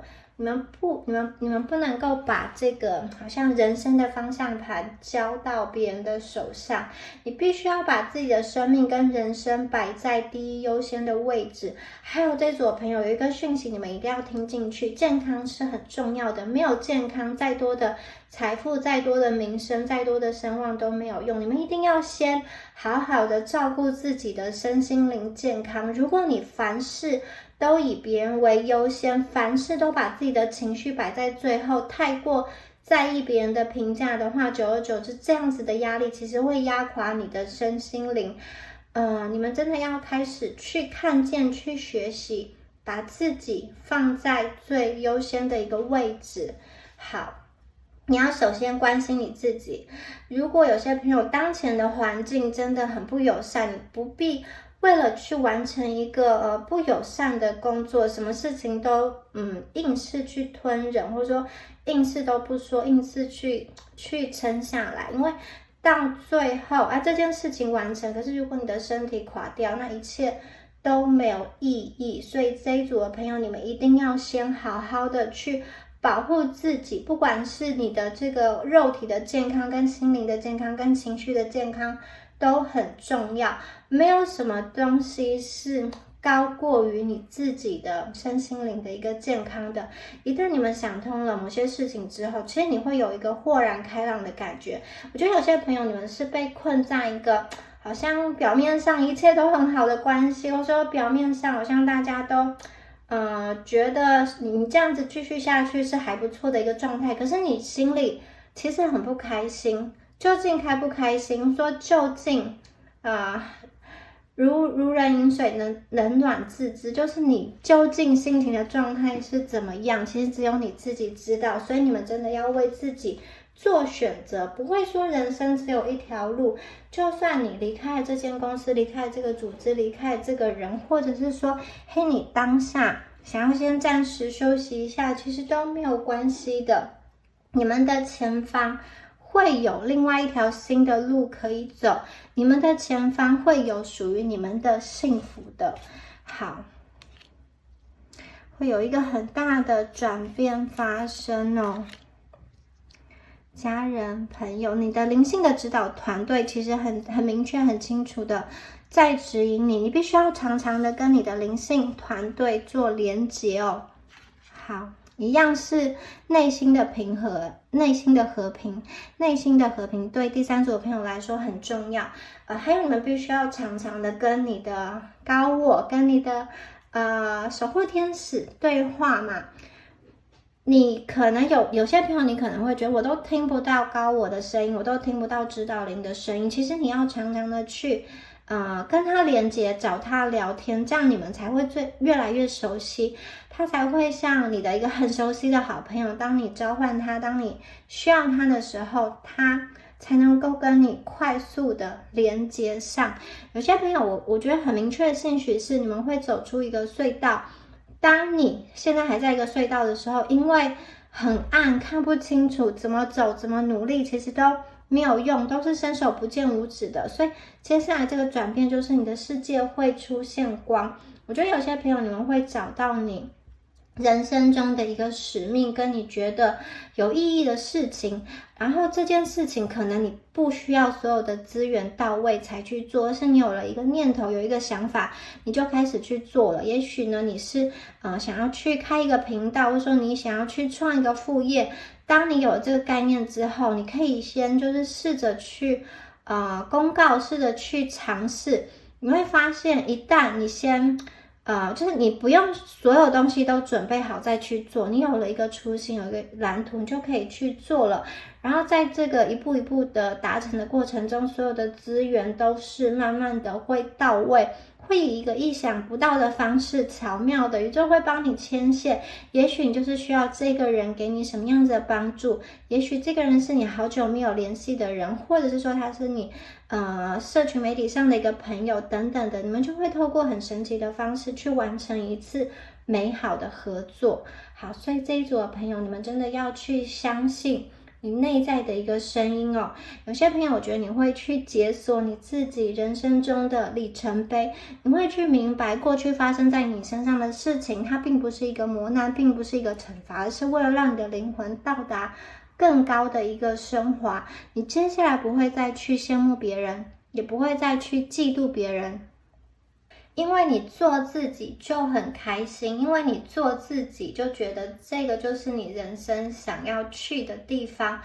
你们不能够把这个好像人生的方向盘交到别人的手上，你必须要把自己的生命跟人生摆在第一优先的位置。还有这组的朋友有一个讯息，你们一定要听进去，健康是很重要的，没有健康，再多的财富、再多的名声、再多的声望都没有用，你们一定要先好好的照顾自己的身心灵健康。如果你凡事都以别人为优先，凡事都把自己的情绪摆在最后，太过在意别人的评价的话，久而久之这样子的压力其实会压垮你的身心灵。你们真的要开始去看见，去学习，把自己放在最优先的一个位置。好，你要首先关心你自己。如果有些朋友当前的环境真的很不友善，你不必为了去完成一个不友善的工作，什么事情都硬是去吞忍，或者说硬是都不说，硬是去撑下来。因为到最后这件事情完成，可是如果你的身体垮掉，那一切都没有意义。所以这一组的朋友，你们一定要先好好的去保护自己，不管是你的这个肉体的健康、跟心灵的健康、跟情绪的健康都很重要。没有什么东西是高过于你自己的身心灵的一个健康的。一旦你们想通了某些事情之后，其实你会有一个豁然开朗的感觉。我觉得有些朋友你们是被困在一个好像表面上一切都很好的关系，或者说表面上好像大家都觉得你这样子继续下去是还不错的一个状态，可是你心里其实很不开心。究竟开不开心？说究竟如人饮水，冷暖自知，就是你究竟心情的状态是怎么样，其实只有你自己知道。所以你们真的要为自己做选择，不会说人生只有一条路。就算你离开了这间公司，离开了这个组织，离开了这个人，或者是说嘿，你当下想要先暂时休息一下，其实都没有关系的。你们的前方会有另外一条新的路可以走，你们的前方会有属于你们的幸福的。好，会有一个很大的转变发生哦。家人、朋友，你的灵性的指导团队其实很明确、很清楚的在指引你，你必须要常常的跟你的灵性团队做连结哦。好。一样是内心的平和，内心的和平，内心的和平对第三组的朋友来说很重要。还有你们必须要常常的跟你的高我，跟你的守护天使对话嘛。你可能有些朋友，你可能会觉得我都听不到高我的声音，我都听不到指导灵的声音。其实你要常常的去跟他连接，找他聊天，这样你们才会越来越熟悉，他才会像你的一个很熟悉的好朋友。当你召唤他，当你需要他的时候，他才能够跟你快速的连接上。有些朋友我觉得很明确的兴许是你们会走出一个隧道。当你现在还在一个隧道的时候，因为很暗，看不清楚怎么走，怎么努力，其实都没有用，都是伸手不见五指的。所以接下来这个转变就是你的世界会出现光。我觉得有些朋友你们会找到你人生中的一个使命，跟你觉得有意义的事情，然后这件事情可能你不需要所有的资源到位才去做，而是你有了一个念头，有一个想法，你就开始去做了。也许呢，你是想要去开一个频道，或者说你想要去创一个副业。当你有这个概念之后，你可以先就是试着去公告，试着去尝试，你会发现一旦你先就是你不用所有东西都准备好再去做，你有了一个初心，有一个蓝图，你就可以去做了。然后在这个一步一步的达成的过程中，所有的资源都是慢慢的会到位，会以一个意想不到的方式，巧妙的宇宙会帮你牵线。也许你就是需要这个人给你什么样子的帮助，也许这个人是你好久没有联系的人，或者是说他是你社群媒体上的一个朋友等等的，你们就会透过很神奇的方式去完成一次美好的合作。好，所以这一组的朋友，你们真的要去相信你内在的一个声音哦。有些朋友我觉得你会去解锁你自己人生中的里程碑，你会去明白过去发生在你身上的事情，它并不是一个磨难，并不是一个惩罚，而是为了让你的灵魂到达更高的一个升华。你接下来不会再去羡慕别人，也不会再去嫉妒别人，因为你做自己就很开心，因为你做自己就觉得这个就是你人生想要去的地方。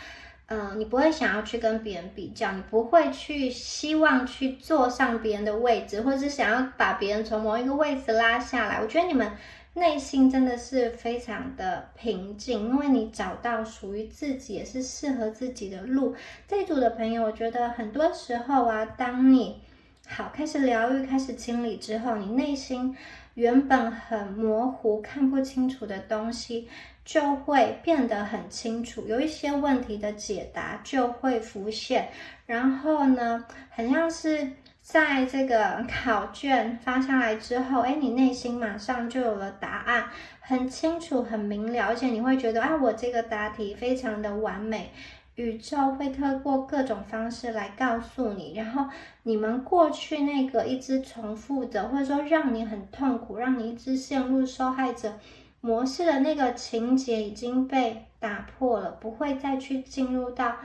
你不会想要去跟别人比较，你不会去希望去坐上别人的位置，或是想要把别人从某一个位置拉下来。我觉得你们内心真的是非常的平静，因为你找到属于自己也是适合自己的路。这一组的朋友，我觉得很多时候当你开始疗愈，开始清理之后，你内心原本很模糊看不清楚的东西就会变得很清楚，有一些问题的解答就会浮现。然后呢，很像是在这个考卷发下来之后，你内心马上就有了答案，很清楚很明了，而且你会觉得我这个答题非常的完美。宇宙会透过各种方式来告诉你，然后你们过去那个一直重复的，或者说让你很痛苦，让你一直陷入受害者模式的那个情节已经被打破了，不会再去进入到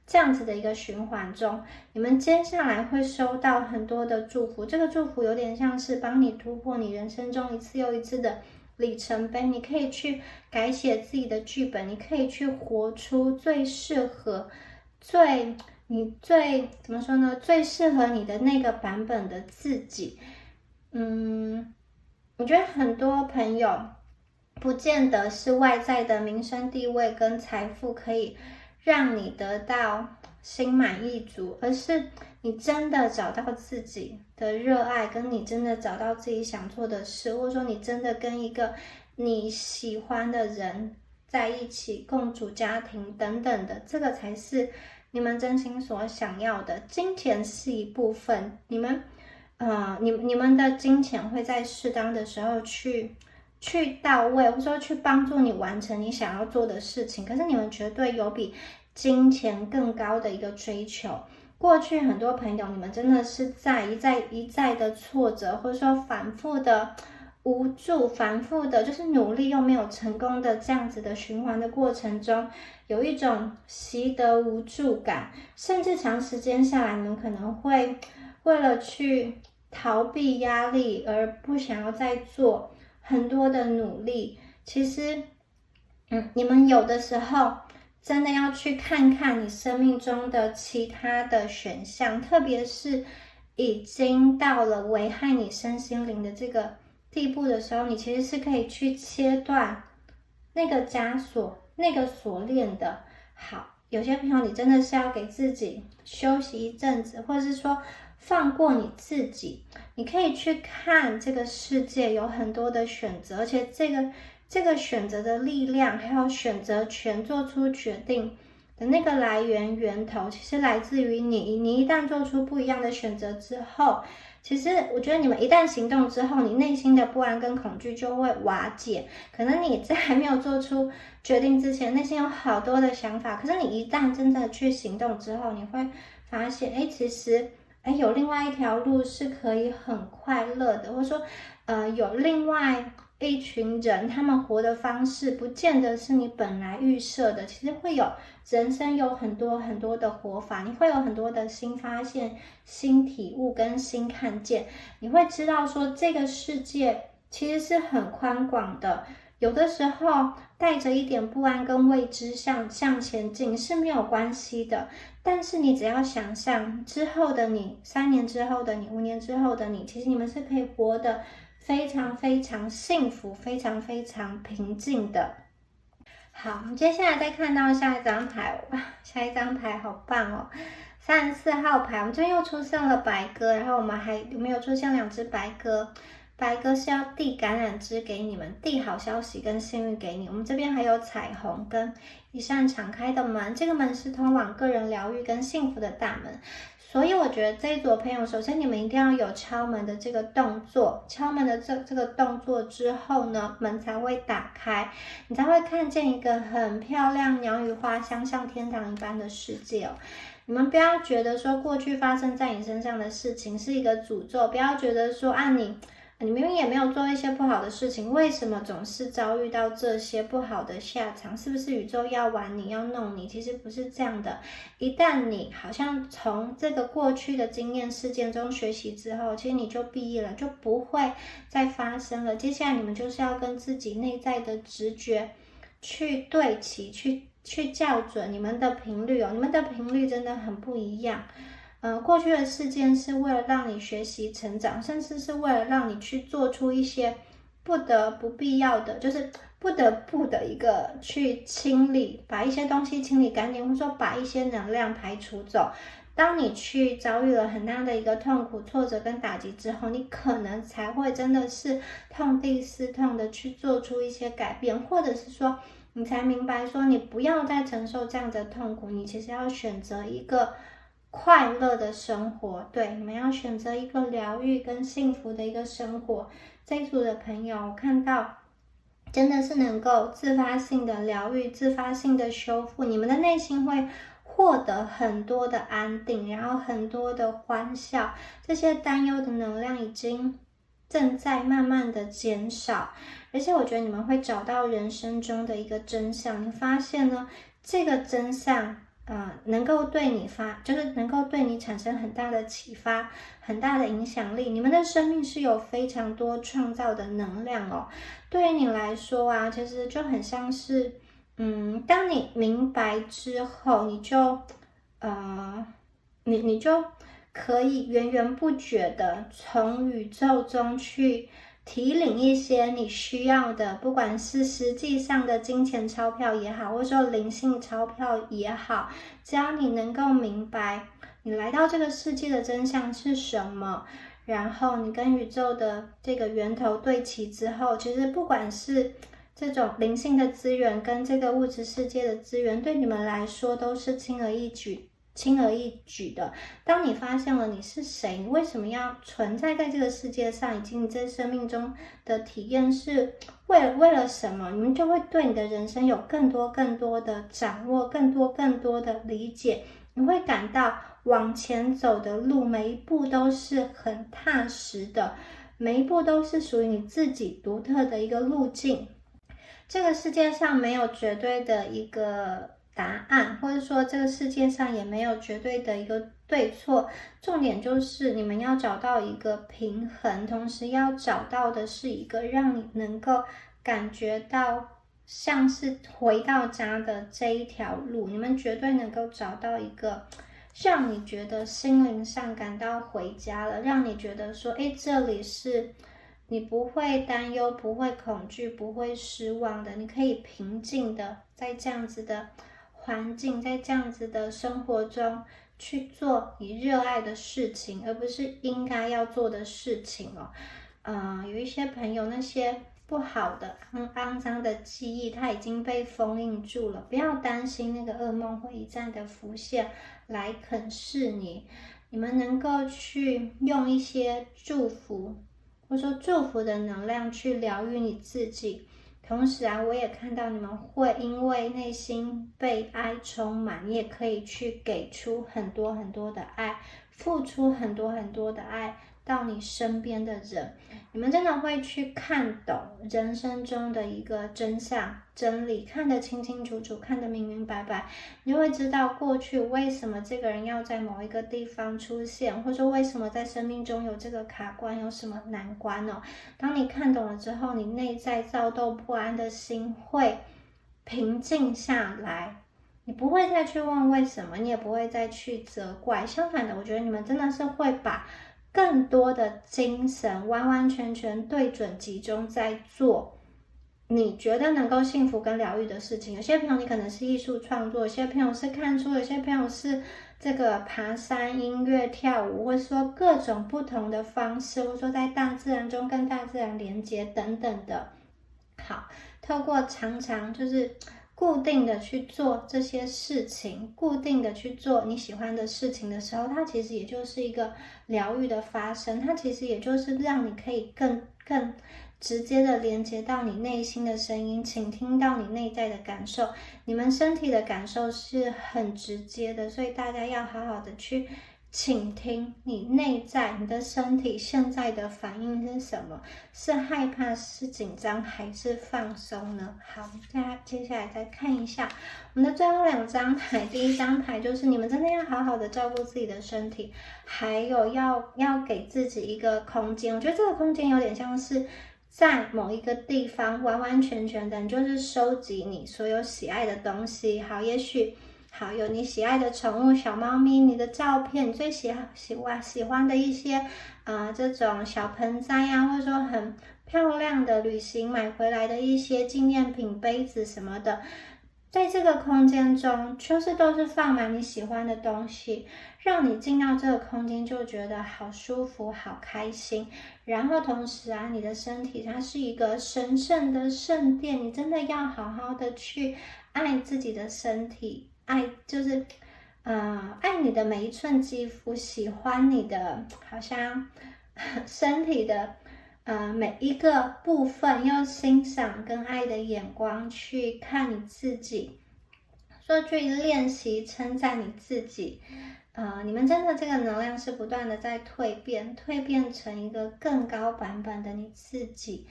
这样子的一个循环中，你们接下来会收到很多的祝福。这个祝福有点像是帮你突破你人生中一次又一次的里程碑，你可以去改写自己的剧本，你可以去活出最适合、最怎么说呢？最适合你的那个版本的自己。我觉得很多朋友不见得是外在的名声地位跟财富可以让你得到心满意足，而是你真的找到自己的热爱，跟你真的找到自己想做的事，或者说你真的跟一个你喜欢的人在一起共组家庭等等的，这个才是你们真心所想要的。金钱是一部分，你们的金钱会在适当的时候去到位，或者说去帮助你完成你想要做的事情。可是你们绝对有比金钱更高的一个追求。过去很多朋友，你们真的是在一再的挫折，或者说反复的无助，反复的就是努力又没有成功的这样子的循环的过程中，有一种习得无助感，甚至长时间下来，你们可能会为了去逃避压力而不想要再做很多的努力。其实你们有的时候真的要去看看你生命中的其他的选项，特别是已经到了危害你身心灵的这个地步的时候，你其实是可以去切断那个枷锁、那个锁链的。好，有些朋友你真的是要给自己休息一阵子，或者是说放过你自己，你可以去看这个世界有很多的选择，而且这个选择的力量，还有选择权做出决定的那个源头，其实来自于你。你一旦做出不一样的选择之后，其实我觉得你们一旦行动之后，你内心的不安跟恐惧就会瓦解。可能你在还没有做出决定之前，内心有好多的想法，可是你一旦真的去行动之后，你会发现，其实有另外一条路是可以很快乐的，或者说有另外一群人，他们活的方式不见得是你本来预设的，其实会有人生有很多很多的活法，你会有很多的新发现、新体悟跟新看见，你会知道说这个世界其实是很宽广的，有的时候带着一点不安跟未知向前进是没有关系的，但是你只要想象之后的你，3年之后的你，5年之后的你，其实你们是可以活得非常非常幸福，非常非常平静的。好，接下来再看到下一张牌，哇，下一张牌好棒哦，34号牌，我们这边又出现了白鸽，然后我们还有没有出现2只白鸽？白鸽是要递橄榄枝给你们，递好消息跟幸运给你。我们这边还有彩虹跟一扇敞开的门，这个门是通往个人疗愈跟幸福的大门。所以我觉得这一组朋友，首先你们一定要有敲门的这个动作，敲门的这个动作之后呢，门才会打开，你才会看见一个很漂亮、鸟语花香、像天堂一般的世界哦。你们不要觉得说过去发生在你身上的事情是一个诅咒，不要觉得说你明明也没有做一些不好的事情，为什么总是遭遇到这些不好的下场？是不是宇宙要玩你，要弄你？其实不是这样的。一旦你好像从这个过去的经验事件中学习之后，其实你就毕业了，就不会再发生了。接下来你们就是要跟自己内在的直觉去对齐，去校准你们的频率哦，你们的频率真的很不一样。过去的事件是为了让你学习成长，甚至是为了让你去做出一些不必要的，就是不得不的一个去清理，把一些东西清理干净，或者说把一些能量排除走。当你去遭遇了很大的一个痛苦、挫折跟打击之后，你可能才会真的是痛定思痛的去做出一些改变，或者是说你才明白说你不要再承受这样的痛苦，你其实要选择一个快乐的生活，对，你们要选择一个疗愈跟幸福的一个生活。这一组的朋友，我看到真的是能够自发性的疗愈、自发性的修复，你们的内心会获得很多的安定，然后很多的欢笑，这些担忧的能量已经正在慢慢的减少，而且我觉得你们会找到人生中的一个真相。你发现呢，这个真相能够对你就是能够对你产生很大的启发，很大的影响力。你们的生命是有非常多创造的能量哦。对于你来说啊，其实就很像是，当你明白之后，你就可以源源不绝的从宇宙中去提领一些你需要的，不管是实际上的金钱钞票也好，或者说灵性钞票也好，只要你能够明白你来到这个世界的真相是什么，然后你跟宇宙的这个源头对齐之后，其实不管是这种灵性的资源跟这个物质世界的资源，对你们来说都是轻而易举的。当你发现了你是谁，你为什么要存在在这个世界上，以及你在生命中的体验是为了什么，你们就会对你的人生有更多的掌握，更多的理解。你会感到往前走的路每一步都是很踏实的，每一步都是属于你自己独特的一个路径。这个世界上没有绝对的一个答案，或者说这个世界上也没有绝对的一个对错，重点就是你们要找到一个平衡，同时要找到的是一个让你能够感觉到像是回到家的这一条路，你们绝对能够找到一个让你觉得心灵上感到回家了，让你觉得说，这里是你不会担忧，不会恐惧，不会失望的，你可以平静的在这样子的环境，在这样子的生活中去做你热爱的事情，而不是应该要做的事情哦。有一些朋友那些不好的、肮脏的记忆，它已经被封印住了，不要担心那个噩梦会一再的浮现来啃噬你。你们能够去用一些祝福，或者说祝福的能量去疗愈你自己。同时啊，我也看到你们会因为内心被爱充满，你也可以去给出很多的爱，付出很多的爱到你身边的人。你们真的会去看懂人生中的一个真相真理，看得清清楚楚，看得明白白，你就会知道过去为什么这个人要在某一个地方出现，或者说为什么在生命中有这个卡关，有什么难关哦。当你看懂了之后，你内在躁动不安的心会平静下来，你不会再去问为什么，你也不会再去责怪。相反的，我觉得你们真的是会把更多的精神完全对准集中在做你觉得能够幸福跟疗愈的事情。有些朋友你可能是艺术创作，有些朋友是看书，有些朋友是这个爬山、音乐、跳舞，或者说各种不同的方式，或者说在大自然中跟大自然连接等等的。好，透过常常就是固定的去做这些事情，固定的去做你喜欢的事情的时候，它其实也就是一个疗愈的发生，它其实也就是让你可以更直接的连接到你内心的声音，倾听到你内在的感受。你们身体的感受是很直接的，所以大家要好好的去倾听你内在你的身体现在的反应是什么，是害怕，是紧张，还是放松呢？好，接下来再看一下我们的最后2张牌。第一张牌就是你们真的要好好的照顾自己的身体，还有要给自己一个空间。我觉得这个空间有点像是在某一个地方完全的，你就是收集你所有喜爱的东西。好，也许有你喜爱的宠物小猫咪，你的照片，你最喜欢的一些这种小盆栽啊，或者说很漂亮的旅行买回来的一些纪念品、杯子什么的，在这个空间中就是都是放满你喜欢的东西，让你进到这个空间就觉得好舒服、好开心。然后同时啊，你的身体它是一个神圣的圣殿，你真的要好好的去爱自己的身体，爱你的每一寸肌肤，喜欢你的好像身体的每一个部分，用欣赏跟爱的眼光去看你自己，说去练习称赞你自己。你们真的这个能量是不断的在蜕变成一个更高版本的你自己。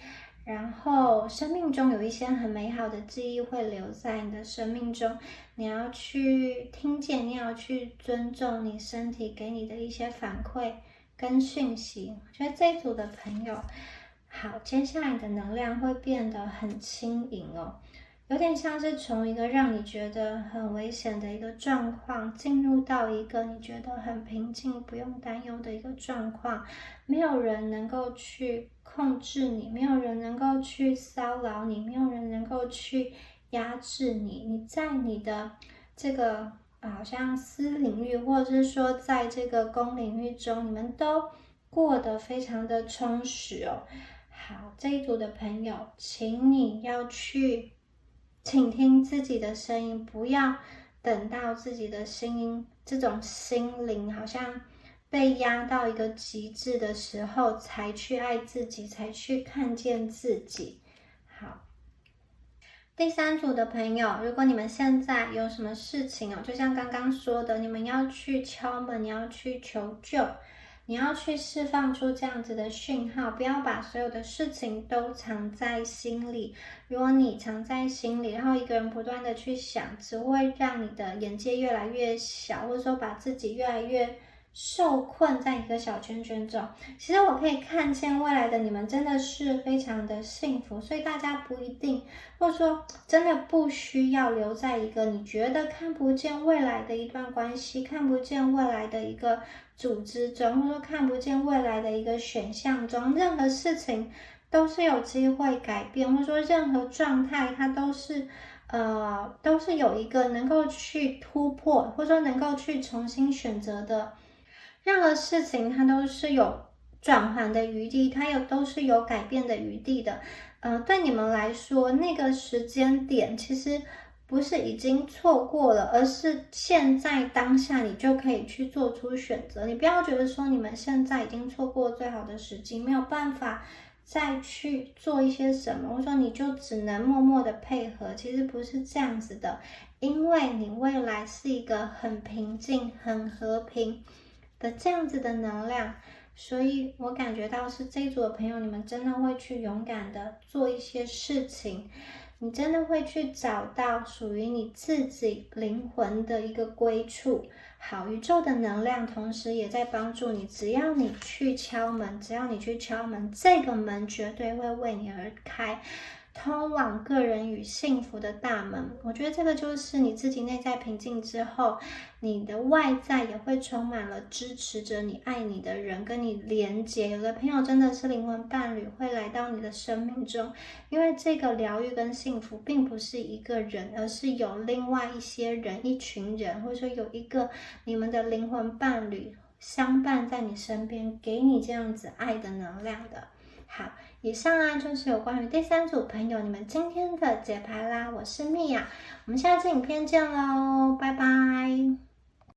然后生命中有一些很美好的记忆会留在你的生命中，你要去听见，你要去尊重你身体给你的一些反馈跟讯息。我觉得这一组的朋友，好，接下来你的能量会变得很轻盈哦，有点像是从一个让你觉得很危险的一个状况，进入到一个你觉得很平静、不用担忧的一个状况。没有人能够去控制你，没有人能够去骚扰你，没有人能够去压制你。你在你的这个好像私领域，或者是说在这个公领域中，你们都过得非常的充实哦。好，这一组的朋友，请你要去倾听自己的声音，不要等到自己的声音这种心灵好像被压到一个极致的时候，才去爱自己，才去看见自己。好，第三组的朋友，如果你们现在有什么事情哦，就像刚刚说的，你们要去敲门，你要去求救，你要去释放出这样子的讯号，不要把所有的事情都藏在心里。如果你藏在心里，然后一个人不断的去想，只会让你的眼界越来越小，或者说把自己越来越受困在一个小圈圈中。其实我可以看见未来的你们真的是非常的幸福，所以大家不一定，或者说真的不需要留在一个你觉得看不见未来的一段关系，看不见未来的一个组织中，或者说看不见未来的一个选项中。任何事情都是有机会改变，或者说任何状态它都是有一个能够去突破，或者说能够去重新选择的。任何事情它都是有转换的余地，它都是有改变的余地的。对你们来说，那个时间点其实不是已经错过了，而是现在当下你就可以去做出选择。你不要觉得说你们现在已经错过最好的时机，没有办法再去做一些什么，或者说你就只能默默的配合。其实不是这样子的，因为你未来是一个很平静、很和平的这样子的能量，所以我感觉到是这一组的朋友，你们真的会去勇敢的做一些事情，你真的会去找到属于你自己灵魂的一个归处。好，宇宙的能量同时也在帮助你，只要你去敲门，只要你去敲门，这个门绝对会为你而开，通往个人与幸福的大门。我觉得这个就是你自己内在平静之后，你的外在也会充满了支持着你、爱你的人，跟你连接。有的朋友真的是灵魂伴侣会来到你的生命中，因为这个疗愈跟幸福并不是一个人，而是有另外一些人、一群人，或者说有一个你们的灵魂伴侣相伴在你身边，给你这样子爱的能量的。好，以上就是有关于第三组朋友你们今天的解牌啦，我是米娅，我们下次影片见喽，拜拜。